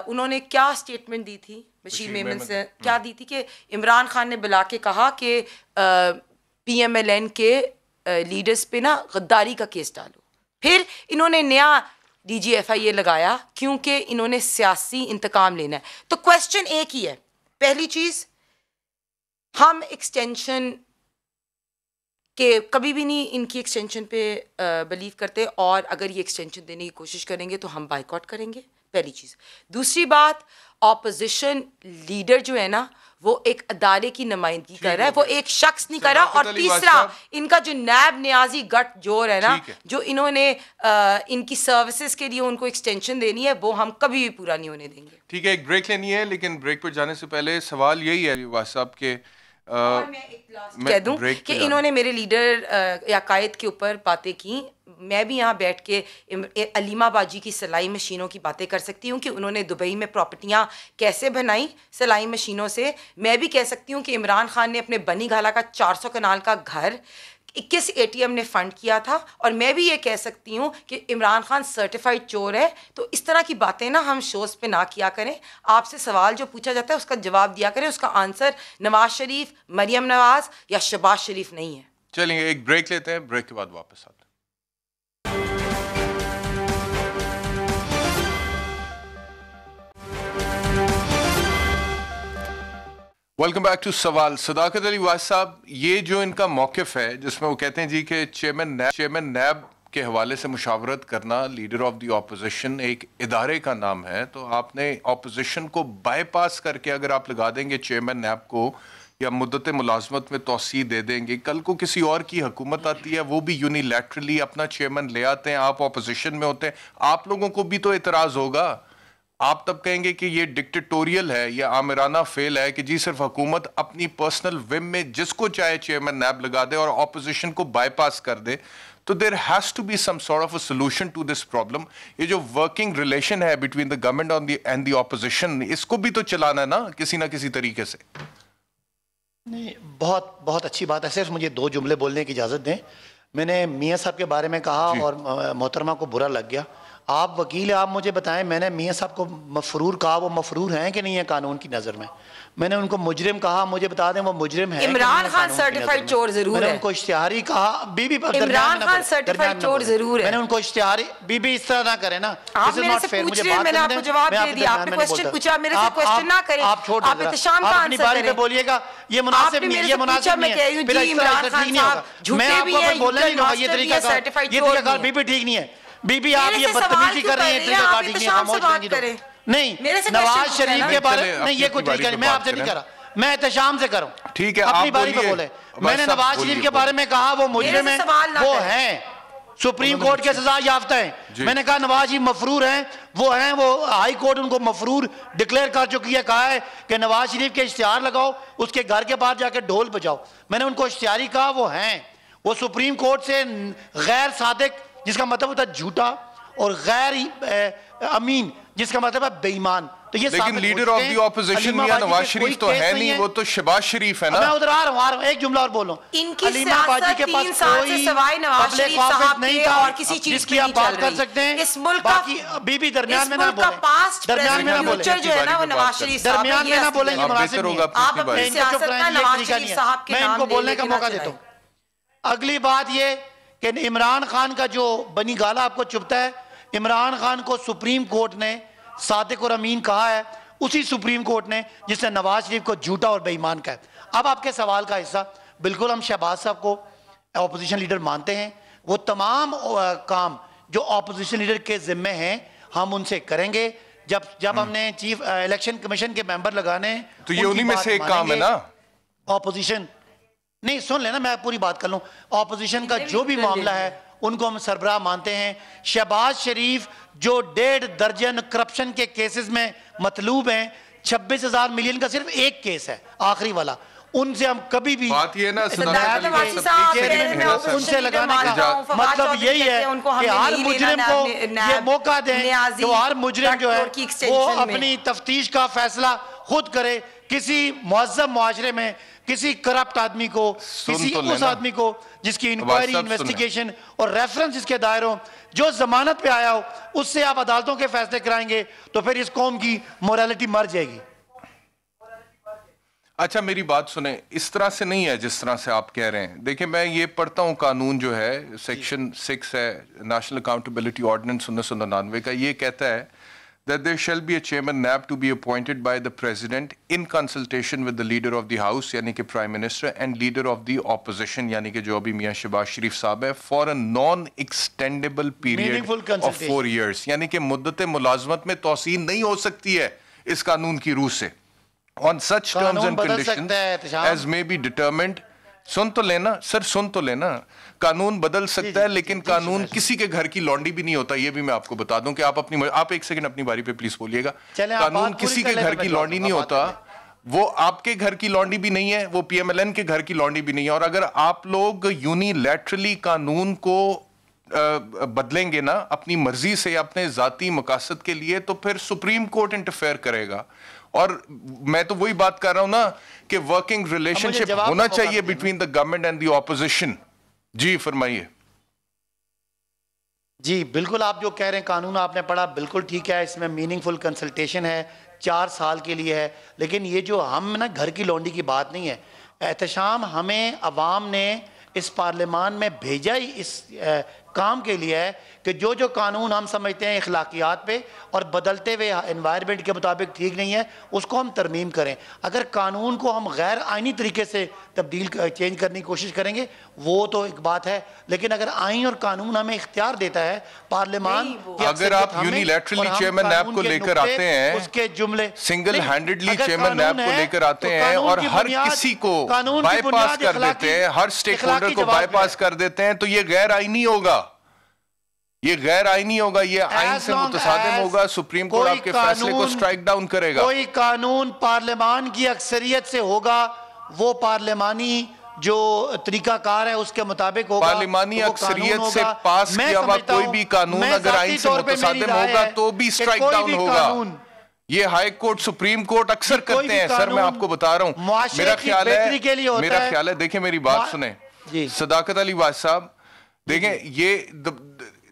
उन्होंने क्या स्टेटमेंट दी थी बशीर मेमन से, क्या दी थी कि इमरान खान ने बुला के कहा कि PMLN के लीडर्स पे ना गद्दारी का केस डालो। फिर इन्होंने नया DG FIA लगाया क्योंकि इन्होंने सियासी इंतकाम लेना है। तो क्वेश्चन एक ही है, पहली चीज़, हम एक्सटेंशन के कभी भी नहीं इनकी एक्सटेंशन पे बिलीव करते, और अगर ये एक्सटेंशन देने की कोशिश करेंगे तो हम बाइकआउट करेंगे, पहली चीज़। दूसरी बात, ऑपोजिशन लीडर जो है ना, वो एक अदारे की नुमाइंदगी कर रहा है, वो एक शख्स नहीं कर रहा। और तीसरा, इनका जो नैब न्याजी गठजोड़ है ना, जो इन्होंने इनकी सर्विसेज के लिए उनको एक्सटेंशन देनी है, वो हम कभी भी पूरा नहीं होने देंगे। ठीक है, एक ब्रेक लेनी है, लेकिन ब्रेक पर जाने से पहले सवाल यही है वासाब के, मैं एक लास्ट कह दूं कि इन्होंने मेरे लीडर या कायद के ऊपर बातें की। मैं भी यहाँ बैठ के अलीमा बाजी की सिलाई मशीनों की बातें कर सकती हूँ कि उन्होंने दुबई में प्रॉपर्टियाँ कैसे बनाई सिलाई मशीनों से। मैं भी कह सकती हूँ कि इमरान खान ने अपने बनी घाला का 400 कनाल का घर 21 ATM ने फंड किया था। और मैं भी ये कह सकती हूँ कि इमरान खान सर्टिफाइड चोर है। तो इस तरह की बातें ना हम शोज़ पे ना किया करें। आपसे सवाल जो पूछा जाता है उसका जवाब दिया करें, उसका आंसर नवाज शरीफ, मरियम नवाज या शहबाज शरीफ नहीं है। चलिए एक ब्रेक लेते हैं, ब्रेक के बाद वापस आते हैं। वेलकम बैक टू सवाल। सदाकत अली वाज साहब, ये जो इनका मौक़िफ़ है जिसमें वो कहते हैं जी कि चेयरमैन नैब के हवाले से मुशावरत करना लीडर ऑफ द ऑपोजिशन एक इदारे का नाम है, तो आपने ऑपोजिशन को बाईपास करके अगर आप लगा देंगे चेयरमैन नैब को या मुद्दत मुलाजमत में तोसी दे देंगे, कल को किसी और की हुकूमत आती है, वो भी यूनिलैटरली अपना चेयरमैन ले आते हैं, आप ऑपोजिशन में होते हैं, आप लोगों को भी तो एतराज़ होगा। आप तब कहेंगे कि ये डिक्टेटोरियल है या आमिराना फेल है कि जी सिर्फ हुकूमत अपनी पर्सनल विम में जिसको चाहे चेयरमैन नैब लगा दे और ऑपोजिशन को बाईपास कर दे। तो there has to be some sort of a solution to this problem. ये जो वर्किंग रिलेशन है between the government and the opposition, इसको भी तो चलाना है ना किसी तरीके से। नहीं, बहुत बहुत अच्छी बात है। सिर्फ मुझे 2 जुमले बोलने की इजाज़त दें। मैंने मियाँ साहब के बारे में कहा और मोहतरमा को बुरा लग गया। आप वकील हैं, आप मुझे बताएं, मैंने मियाँ साहब को मफरूर कहा, वो मफरूर हैं कि नहीं है कानून की नज़र में? मैंने उनको मुजरिम कहा, मुझे बता दें वो मुजरिम है। इमरान खान सर्टिफाइड चोर जरूर है। मैंने उनको इश्तिहारी कहा, बीबी इमरान खान सर्टिफाइड चोर जरूर है। मैंने उनको इश्तिहारी, बीबी इस तरह ना करे ना, आप मेरे से पूछ रहे हैं, मैंने आपको जवाब दे दिया। आपने क्वेश्चन पूछा, मेरे से क्वेश्चन ना करें। आप छोड़ आप इत्तेशाम का अपनी बारी पे बोलिएगा। ये मुनासिब नहीं है, ये मुनासिब नहीं है। इमरान खान साहब झूठे भी हैं, बोलने नहीं दूंगा। ये तरीका बीबी ठीक नहीं है। बीबी आप ये बदतमीजी कर रही हैं, तरीका ठीक नहीं है, खामोश रहेंगी। नहीं, नवाज शरीफ के बारे में नहीं, ये कुछ तरीका नहीं, मैं आपसे नहीं कर रहा, मैं एहतशाम से करूं। ठीक है, अपनी बारी पे बोले। मैंने नवाज शरीफ के बारे में कहा वो मुजरिम है, वो हैं सुप्रीम कोर्ट के सजा याफ्ता हैं। मैंने कहा नवाज शरीफ मफरूर हैं, वो हैं, वो हाई कोर्ट उनको मफरूर डिक्लेयर कर चुकी है। कहा है कि नवाज शरीफ के इश्तिहार लगाओ, उसके घर के पास जाकर ढोल बजाओ। मैंने उनको इश्तिहारी कहा, वो हैं, वो सुप्रीम कोर्ट से गैर सादिक, जिसका मतलब होता है झूठा, और गैर अमीन, जिसका मतलब है बेईमान। तो ये लेकिन लीडर ऑफ द ऑपोजिशन मियां नवाज शरीफ तो है नहीं, वो तो शहबाज शरीफ है ना। मैं उधर आ रहा हूँ, एक जुमला और बोलूं। इनकी सियासत 3 साल से सवाई नवाज शरीफ साहब नहीं था और किसी चीज की आप बात कर सकते हैं। इस मुल्क का बीबी दरमियान में ना बोले, पास्ट दरमियान में ना बोले, फ्यूचर जो है ना वो नवाज शरीफ साहब, दरमियान में ना बोलेंगे, मुनासिब नहीं है। आप अपनी सियासत का नवाज शरीफ साहब के मैं इनको बोलने का मौका देता हूँ। अगली बात ये कि इमरान खान का जो बनी गाला आपको चुभता है, इमरान खान को सुप्रीम कोर्ट ने सादिक और अमीन कहा है, उसी सुप्रीम कोर्ट ने जिसने नवाज शरीफ को झूठा और बेईमान कहा है। अब आपके सवाल का हिस्सा, बिल्कुल हम शहबाज साहब को ऑपोजिशन लीडर मानते हैं, वो तमाम काम जो ऑपोजिशन लीडर के जिम्मे हैं हम उनसे करेंगे। जब हमने चीफ इलेक्शन कमीशन के मेंबर लगाने, तो ये उन्हीं में से एक काम है ना। ऑपोजिशन नहीं, सुन लेना, मैं पूरी बात कर लूं। ऑपोजिशन का जो भी मामला है उनको हम सरबराह मानते हैं। शहबाज शरीफ जो 1.5 दर्जन करप्शन के केसेस में मतलूब हैं, 26,000 मिलियन का सिर्फ एक केस है आखिरी वाला, उनसे हम कभी भी बात ये ना उनसे लगाने का मतलब यही है कि हर मुजरिम को ये मौका दें कि हर मुजरिम जो है वो अपनी तफ्तीश का फैसला खुद करे। किसी मुअज़्ज़म मुआशरे में किसी करप्ट आदमी को, किसी उस आदमी को जिसकी इंक्वायरी, इन्वेस्टिगेशन और रेफरेंस इसके दायरे हो, जो जमानत पे आया हो, उससे आप अदालतों के फैसले कराएंगे तो फिर इस कौम की मोरालिटी मर जाएगी। अच्छा, मेरी बात सुने, इस तरह से नहीं है जिस तरह से आप कह रहे हैं। देखिए, मैं ये पढ़ता हूँ कानून जो है, सेक्शन 6 है नेशनल अकाउंटेबिलिटी ऑर्डिनेंस 1999 का, ये कहता है that there shall be a chairman NAB to be appointed by the president in consultation with the leader of the house यानी कि prime minister and leader of the opposition यानी कि जो अभी मियां शहबाज शरीफ साहब है, for a non-extendable period of 4 years यानी कि मुद्दत मुलाजमत में तौसीन नहीं हो सकती है इस कानून की रूह से, on such terms and conditions as may be determined। सुन तो लेना सर, सुन तो लेना, कानून बदल सकता है लेकिन कानून किसी के घर की लौंडी भी नहीं होता। ये भी मैं आपको बता दूं कि आप एक सेकंड अपनी बारी पे प्लीज बोलिएगा। कानून किसी के घर की लौंडी नहीं होता, वो आपके घर की लौंडी भी नहीं है, वो पीएमएलएन के घर की लौंडी भी नहीं है। और अगर आप लोग यूनिलैटरली कानून को बदलेंगे ना अपनी मर्जी से, अपने जाती मकासद के लिए, तो फिर सुप्रीम कोर्ट इंटरफेयर करेगा। और मैं तो वही बात कर रहा हूं ना कि वर्किंग रिलेशनशिप होना चाहिए between the government and the opposition. जी फरमाइए। जी बिल्कुल, आप जो कह रहे हैं कानून आपने पढ़ा, बिल्कुल ठीक है, इसमें मीनिंगफुल कंसल्टेशन है, 4 साल के लिए है। लेकिन ये जो हम ना घर की लौंडी की बात नहीं है। एहतशाम हमें अवाम ने इस पार्लियामान में भेजा ही इस काम के लिए है कि जो जो कानून हम समझते हैं अखलाकियात पे और बदलते हुए एनवायरनमेंट के मुताबिक ठीक नहीं है, उसको हम तरमीम करें। अगर कानून को हम गैर आइनी तरीके से तब्दील चेंज करने की कोशिश करेंगे वो तो एक बात है, लेकिन अगर आइन और कानून हमें इख्तियार देता है पार्लियामान, अगर आप यूनिलैटरली चेयरमैन नैब को लेकर आते हैं, उसके जुमले सिंगल हैंडेडली चेयरमैन नैब को लेकर आते हैं और हर किसी को बाईपास कर देते हैं, हर स्टेक होल्डर को बाईपास कर देते हैं, तो ये गैर आइनी होगा। ये गैर आईनी होगा, ये आइन से मुतसादिम होगा, सुप्रीम कोर्ट आपके फैसले को स्ट्राइक डाउन करेगा। कोई कानून पार्लियामान की अक्सरियत से होगा, वो पार्लियामानी जो तरीकाकार है उसके मुताबिक होगा। पार्लियामानी अक्सरियत से पास किया हुआ कोई भी कानून अगर आइन से मुतसादिम होगा तो भी स्ट्राइक डाउन होगा। ये हाई कोर्ट, सुप्रीम कोर्ट अक्सर करते हैं सर, मैं आपको बता रहा हूं। मेरा ख्याल है, देखिए मेरी बात सुने सदाकत अली वाज साहब, देखें ये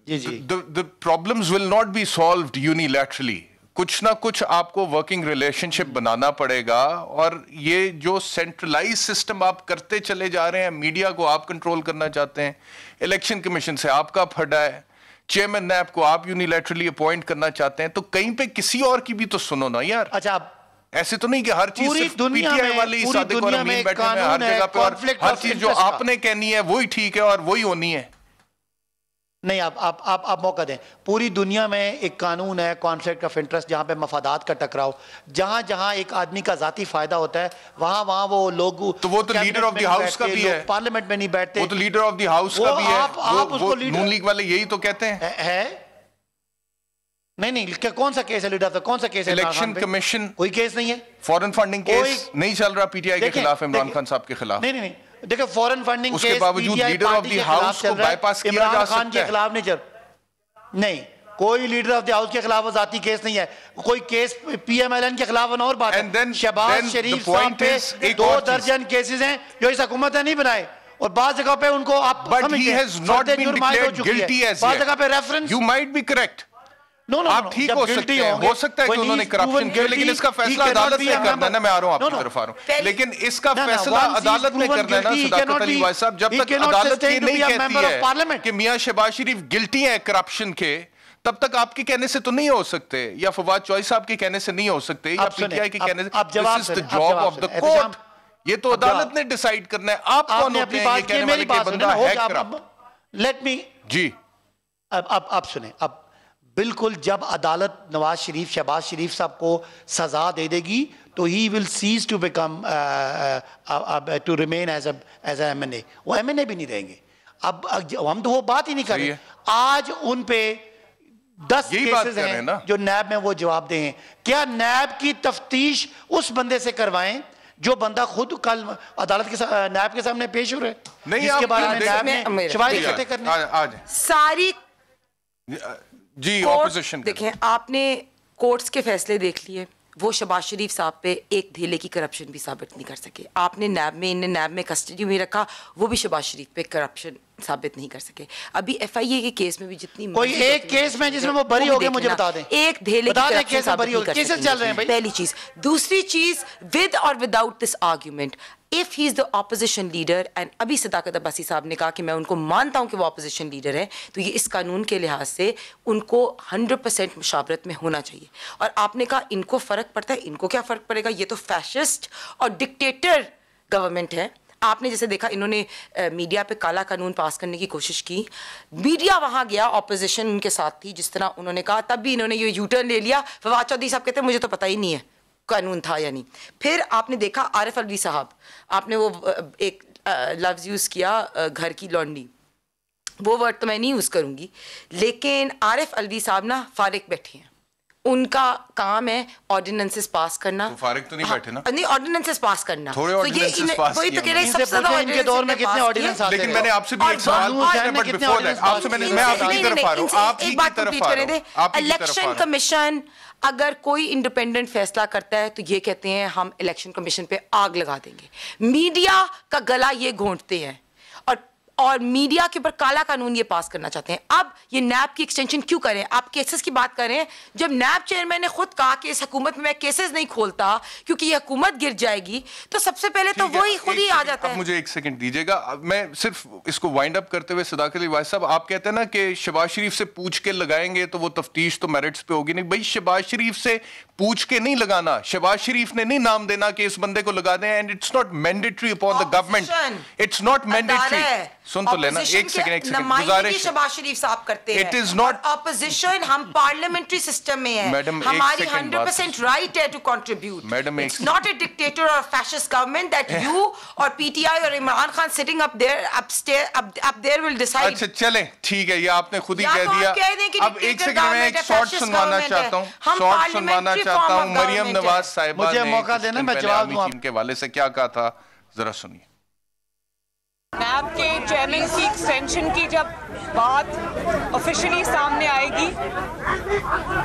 the problems will not be solved unilaterally. कुछ ना कुछ आपको वर्किंग रिलेशनशिप बनाना पड़ेगा, और ये जो सेंट्रलाइज सिस्टम आप करते चले जा रहे हैं, मीडिया को आप कंट्रोल करना चाहते हैं, इलेक्शन कमीशन से आपका फटा है, चेयरमैन नैब को आप यूनिलैटरली अपॉइंट करना चाहते हैं, तो कहीं पे किसी और की भी तो सुनो ना यार। अच्छा, ऐसे तो नहीं कि हर चीज सिर्फ पीटीआई वाले ही सादिक और अमीन बैठे हैं हर जगह पे, और हर चीज जो आपने कहनी है वही ठीक है और वही होनी है। नहीं, आप मौका दें। पूरी दुनिया में एक कानून है कॉन्फ्लिक्ट ऑफ इंटरेस्ट, जहां पे मफादात का टकराव, जहां जहां एक आदमी का जाती फायदा होता है वहां वहां वो लोग, तो वो तो लीडर ऑफ द हाउस का भी है, पार्लियामेंट में नहीं बैठते, वो तो लीडर ऑफ द हाउस का भी है। आप उसको नून लीग वाले यही तो कहते हैं है। नहीं, क्या कौन सा केस है लीडर, कौन सा केस है? इलेक्शन कमीशन, कोई केस नहीं है। फॉरेन फंडिंग केस नहीं चल रहा पीटीआई के खिलाफ, इमरान खान साहब के खिलाफ। नहीं, देखो फॉरेन फंडिंग उसके बावजूद लीडर ऑफ द हाउस को बाईपास किया जा सकता है, के खिलाफ नहीं चल। नहीं, कोई लीडर ऑफ द हाउस के खिलाफ जाती केस नहीं है, कोई केस पीएमएलएन के खिलाफ और बात है। शहबाज शरीफ साहब पे 2 दर्जन केसेस हैं जो इस हुकूमत ने नहीं बनाए, और बात जगह पे उनको आप but he has not been declared guilty as बात जगह पे reference, you might be correct, आप ठीक हो सकते हैं, हो सकता है कि उन्होंने करप्शन किया, लेकिन इसका फैसला अदालत ने करना है ना। मैं आ रहा हूं आपकी तरफ आ रहा हूं, लेकिन इसका फैसला अदालत ने करना है ना सदाकत अली वाज साहब। जब तक अदालत ये नहीं कहती है कि मियां शहबाज शरीफ गिल्टी है करप्शन के, तब तक आपके कहने से तो नहीं हो सकते, या फवाद चौधरी साहब के कहने से नहीं हो सकते, या पीटीआई के कहने से। This is the job of the court, ये तो अदालत ने डिसाइड करना है। आप कौन होते हैं ये कहने वाले कि बंदा है करप्ट? लेट मी जी, अब आप सुने, अब बिल्कुल जब अदालत नवाज शरीफ, शहबाज शरीफ साहब को सजा दे देगी तो he will cease to become to remain as MNA, वो एमएनए भी नहीं रहेंगे। अब हम तो वो बात ही नहीं कर रहे। आज उन पे 10 केसेस हैं जो नैब में वो जवाब दे हैं। क्या नैब की तफ्तीश उस बंदे से करवाएं जो बंदा खुद कल अदालत के नैब के सामने पेश हो रहे नहीं, इसके बारे में नैब में शवाहिद इकट्ठे करने सारी जी ऑपोजिशन। देखें, आपने कोर्ट्स के फैसले देख लिए, वो शहबाज शरीफ साहब पे एक धेले की करप्शन भी साबित नहीं कर सके। आपने नैब में, इन्हें नैब में कस्टडी में रखा, वो भी शहबाज शरीफ पे करप्शन साबित नहीं कर सके। अभी एफआईए के केस में भी जितनी कोई एक केस में जिसमें वो बरी हो गए, मुझे बता दें, एक धेले की केस चल रहे हैं भाई। पहली चीज। दूसरी चीज, विद और without this argument, if he is the opposition leader, and अभी सदाकत अब्बासी साहब ने कहा कि मैं उनको मानता हूं कि वो ऑपोजिशन लीडर है, तो ये इस कानून के लिहाज से उनको 100% मुशावरत में होना चाहिए। और आपने कहा इनको फर्क पड़ता है, इनको क्या फर्क पड़ेगा, ये तो फैशिस्ट और डिक्टेटर गवर्नमेंट है। आपने जैसे देखा, इन्होंने मीडिया पे काला कानून पास करने की कोशिश की, मीडिया वहां गया, ऑपोजिशन उनके साथ थी, जिस तरह उन्होंने कहा, तब भी इन्होंने ये यूटर्न ले लिया। फवाद चौधरी साहब कहते हैं मुझे तो पता ही नहीं है कानून था या नहीं। फिर आपने देखा आरिफ अलवी साहब, आपने वो एक लफ्ज़ यूज़ किया घर की लौंडी, वो वर्ड तो मैं नहीं यूज़ करूँगी, लेकिन आरिफ अलवी साहब ना फारिग बैठे हैं, उनका काम है ऑर्डिनेंसेस पास करना। तो फारिग तो नहीं बैठे ना? नहीं, ऑर्डिनेंस पास करना। थोड़े ऑर्डिनेंसेस पास वही तो कह रहे हैं, सबसे ज़्यादा इनके दौर में कितने ऑर्डिनेंस आते हैं। लेकिन मैंने आपसे भी एक सवाल पूछा है, बट बिफोर दैट आपसे मैं आपकी तरफ आ रहा हूं, आपकी तरफ आ रहा हूं। इलेक्शन कमीशन अगर कोई इंडिपेंडेंट फैसला करता है तो ये कहते हैं हम इलेक्शन कमीशन पे आग लगा देंगे। मीडिया का गला ये घोंटते हैं और मीडिया के ऊपर काला कानून ये पास करना चाहते हैं। अब ये नैब की एक्सटेंशन क्यों करें? आप केसेस की बात करें, जब नैब चेयरमैन ने खुद कहा कि इस हुकूमत में मैं केसेस नहीं खोलता क्योंकि ये हुकूमत गिर जाएगी, तो सबसे पहले तो वही खुद ही आ जाता है। मुझे एक सेकंड दीजिएगा, मैं सिर्फ इसको वाइंड अप करते हुए सदाकत अली वाज साहब, आप कहते हैं ना कि शहबाज शरीफ से पूछ के लगाएंगे तो वो तफ्तीश तो मेरिट्स पे होगी। नहीं भाई, शहबाज शरीफ से पूछ के नहीं लगाना, शहबाज शरीफ ने नहीं नाम देना कि इस बंदे को लगा दें, and it's not mandatory upon the government, it's not mandatory. सुन तो लेना, एक सेकंड गुजारिश शहबाज शरीफ साहब करते हैं। इट इज नॉट ऑपोजिशन, हम पार्लियामेंट्री सिस्टम में है, मैडम हमारी 100% राइट है to contribute. Madam it's not a dictator और फैशिस्ट गवर्नमेंट दैट यू और पीटीआई और Imran Khan sitting up there will decide. अच्छा चलें, ठीक है, ये आपने खुद ही कह दिया। अब एक सेकंड में एक शॉर्ट सुनवाना चाहता हूँ, शॉर्ट सुनवाना चाहता हूँ। मरियम नवाज साहिबा मुझे मौका देना, मैं जवाब दूंगा। के वाले से क्या कहा था, जरा सुनिए। नैब के चेयरमैन की एक्सटेंशन की जब बात ऑफिशियली सामने आएगी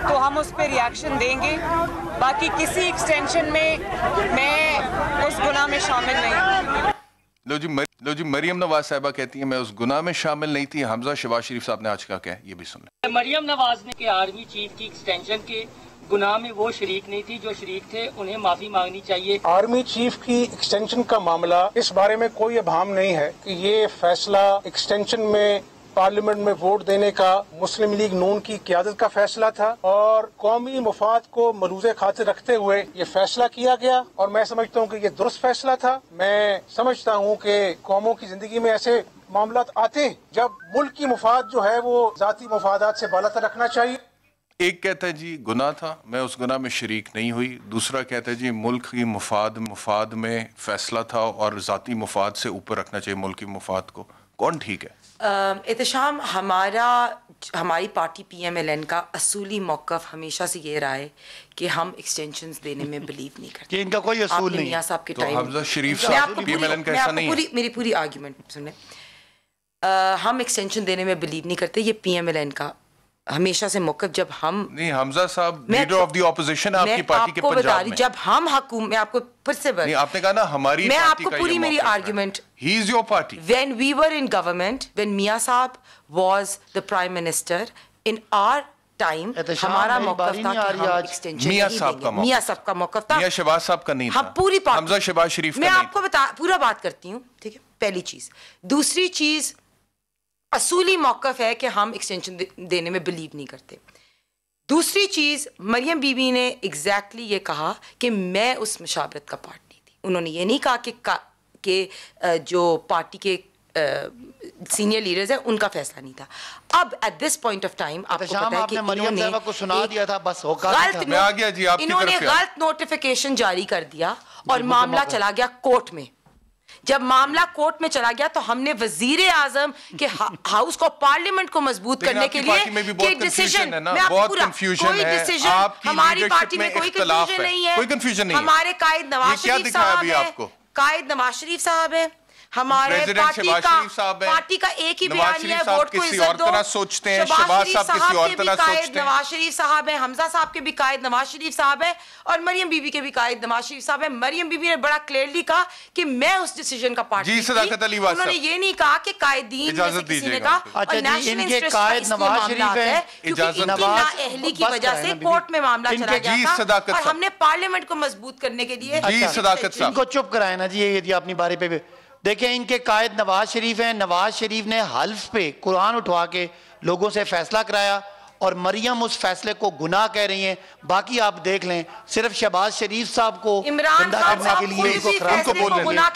तो हम उस पर रिएक्शन देंगे। बाकी किसी एक्सटेंशन में मैं उस गुनाह में शामिल नहीं हूँ। लो जी, मरियम नवाज साहिबा कहती है मैं उस गुनाह में शामिल नहीं थी। हमजा शहबाज शरीफ साहब ने आज क्या कहा, ये भी सुन लें। मरियम नवाज ने के आर्मी चीफ की एक्सटेंशन के गुनाह में वो शरीक नहीं थी, जो शरीक थे उन्हें माफी मांगनी चाहिए। आर्मी चीफ की एक्सटेंशन का मामला, इस बारे में कोई अभाम नहीं है कि ये फैसला एक्सटेंशन में पार्लियामेंट में वोट देने का मुस्लिम लीग नून की क़यादत का फैसला था और कौमी मुफाद को मलूज़े खातिर रखते हुए ये फैसला किया गया और मैं समझता हूँ कि ये दुरुस्त फैसला था। मैं समझता हूँ कि कौमों की जिंदगी में ऐसे मामला आते हैं जब मुल्क की मुफाद जो है वो जाती मुफादात से बालातर रखना चाहिए। एक कहता है जी गुनाह था, मैं उस गुनाह में शरीक नहीं हुई। दूसरा कहता है जी मुल्क की मुफाद में फैसला था और जाती मुफाद से ऊपर रखना चाहिए मुल्क की मुफाद को। कौन ठीक है? एहतशाम, हमारी पार्टी PMLN का असूली मौक़िफ़ हमेशा से ये रहा है कि हम एक्सटेंशंस देने में बिलीव नहीं करते। इनका कोई असूल नहीं है। साहब के तो हमजा शरीफ साहब PMLN का ऐसा नहीं है। मेरी पूरी आर्ग्यूमेंट सुने। हम एक्सटेंशन देने में बिलीव नहीं करते, ये PMLN का हमेशा से मौक़िफ़। जब हम नहीं, हमजा साहब लीडर ऑफ द ऑपोजिशन आपकी पार्टी के पंजाब में, जब हम हुकूमत में, आपको फिर से नहीं, आपने कहा ना हमारी मैं पार्टी आपको का पूरी मेरी argument, he is your party. When we were in government, when Mian Sahab was the prime minister, in our time हमारा मौक़िफ़ था कि हम एक्सटेंशन मियां साहब का मौक़िफ़ था, मियां शहबाज साहब का नहीं था। हम पूरी पार्टी, हमजा शहबाज शरीफ मैं आपको पूरा बात करती हूँ, ठीक है। पहली चीज। दूसरी चीज, असूली मौक़िफ़ है कि हम एक्सटेंशन देने में बिलीव नहीं करते। दूसरी चीज, मरियम बीबी ने एग्जैक्टली ये कहा कि मैं उस मुशावरत का पार्ट नहीं थी। उन्होंने ये नहीं कहा कि जो पार्टी के सीनियर लीडर्स हैं उनका फैसला नहीं था। अब at this point of time आपको पता है कि मरियम साहबा को सुना दिया था, बस इन्होंने गलत नोटिफिकेशन जारी कर दिया और मामला चला गया कोर्ट में। जब मामला कोर्ट में चला गया तो हमने वजीर आजम के हाउस को, पार्लियामेंट को मजबूत करने के लिए कि डिसीजन, कोई डिसीजन हमारी पार्टी में कोई कंफ्यूजन नहीं है। कोई कंफ्यूजन नहीं है। हमारे कायद नवाज शरीफ साहब है, कायद नवाज शरीफ साहब है, हमारे पार्टी का एक ही बयानिया है, वोट को इज्जत दो। सोचते हैं शहबाज साहब किसी और तरह सोचते हैं। नवाज शरीफ साहब है, हमजा साहब के भी कायद नवाज शरीफ साहब है और मरियम बीबी के भी कायद नवाज शरीफ साहब है। मरियम बीबी ने बड़ा क्लियरली कहा कि मैं उस डिसीजन का पार्ट नहीं थी। उन्होंने ये नहीं कहा कि कायदीन में से किसी ने कहा, और नेशनल इंटरेस्ट का इसलिए मामला है क्योंकि इनकी नाअहली की वजह से कोर्ट में मामला चला गया था और हमने पार्लियामेंट को मजबूत करने के लिए इनको चुप कराया ना जी। ये अपनी बारी पे देखें, इनके कायद नवाज शरीफ हैं। नवाज शरीफ ने हल्फ पे कुरान उठवा के लोगों से फैसला कराया और मरियम उस फैसले को गुनाह कह रही हैं। बाकी आप देख लें, सिर्फ शहबाज शरीफ साहब को गंदा करने के लिए उस फैसले को वो गुनाह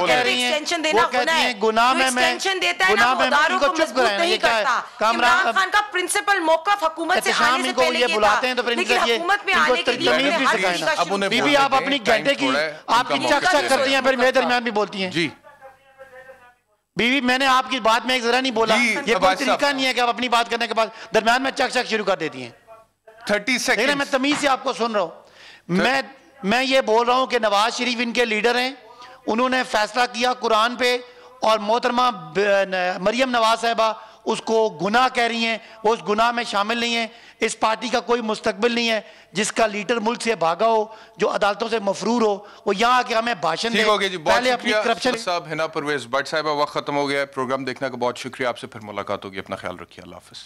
कह रही हैं। वो कहती हैं गुनाह में मैं इनको चुप कराया। ये क्या है? इमरान खान का प्रिंसिपल मौक़िफ़ हुकूमत से आने से पहले ये बुलाते हैं तो फिर हुकूमत में आने के लिए बीबी आप अपनी घंटे की आपकी चक चक करती हैं, फिर मेरे दरमियान भी बोलती हैं। जी बीवी, मैंने आपकी बात में एक जरा नहीं बोला। ये कोई तरीका नहीं है कि आप अपनी बात करने के बाद दरमियान में चक चक शुरू कर देती हैं। 30 सेकंड मैं तमीज से आपको सुन रहा हूं। मैं ये बोल रहा हूं कि नवाज शरीफ इनके लीडर हैं, उन्होंने फैसला किया कुरान पे और मोहतरमा मरियम नवाज साहिबा उसको गुनाह कह रही हैं, वो उस गुनाह में शामिल नहीं है। इस पार्टी का कोई मुस्तकबिल नहीं है जिसका लीडर मुल्क से भागा हो, जो अदालतों से मफरूर हो, वो यहाँ आके हमें भाषण दे। पहले अपनी करप्शन साहब हिना परवेज भट्ट साहिबा, वक्त खत्म हो गया है। प्रोग्राम देखने का बहुत शुक्रिया। आपसे फिर मुलाकात होगी। अपना ख्याल रखिए। अल्लाह हाफिज।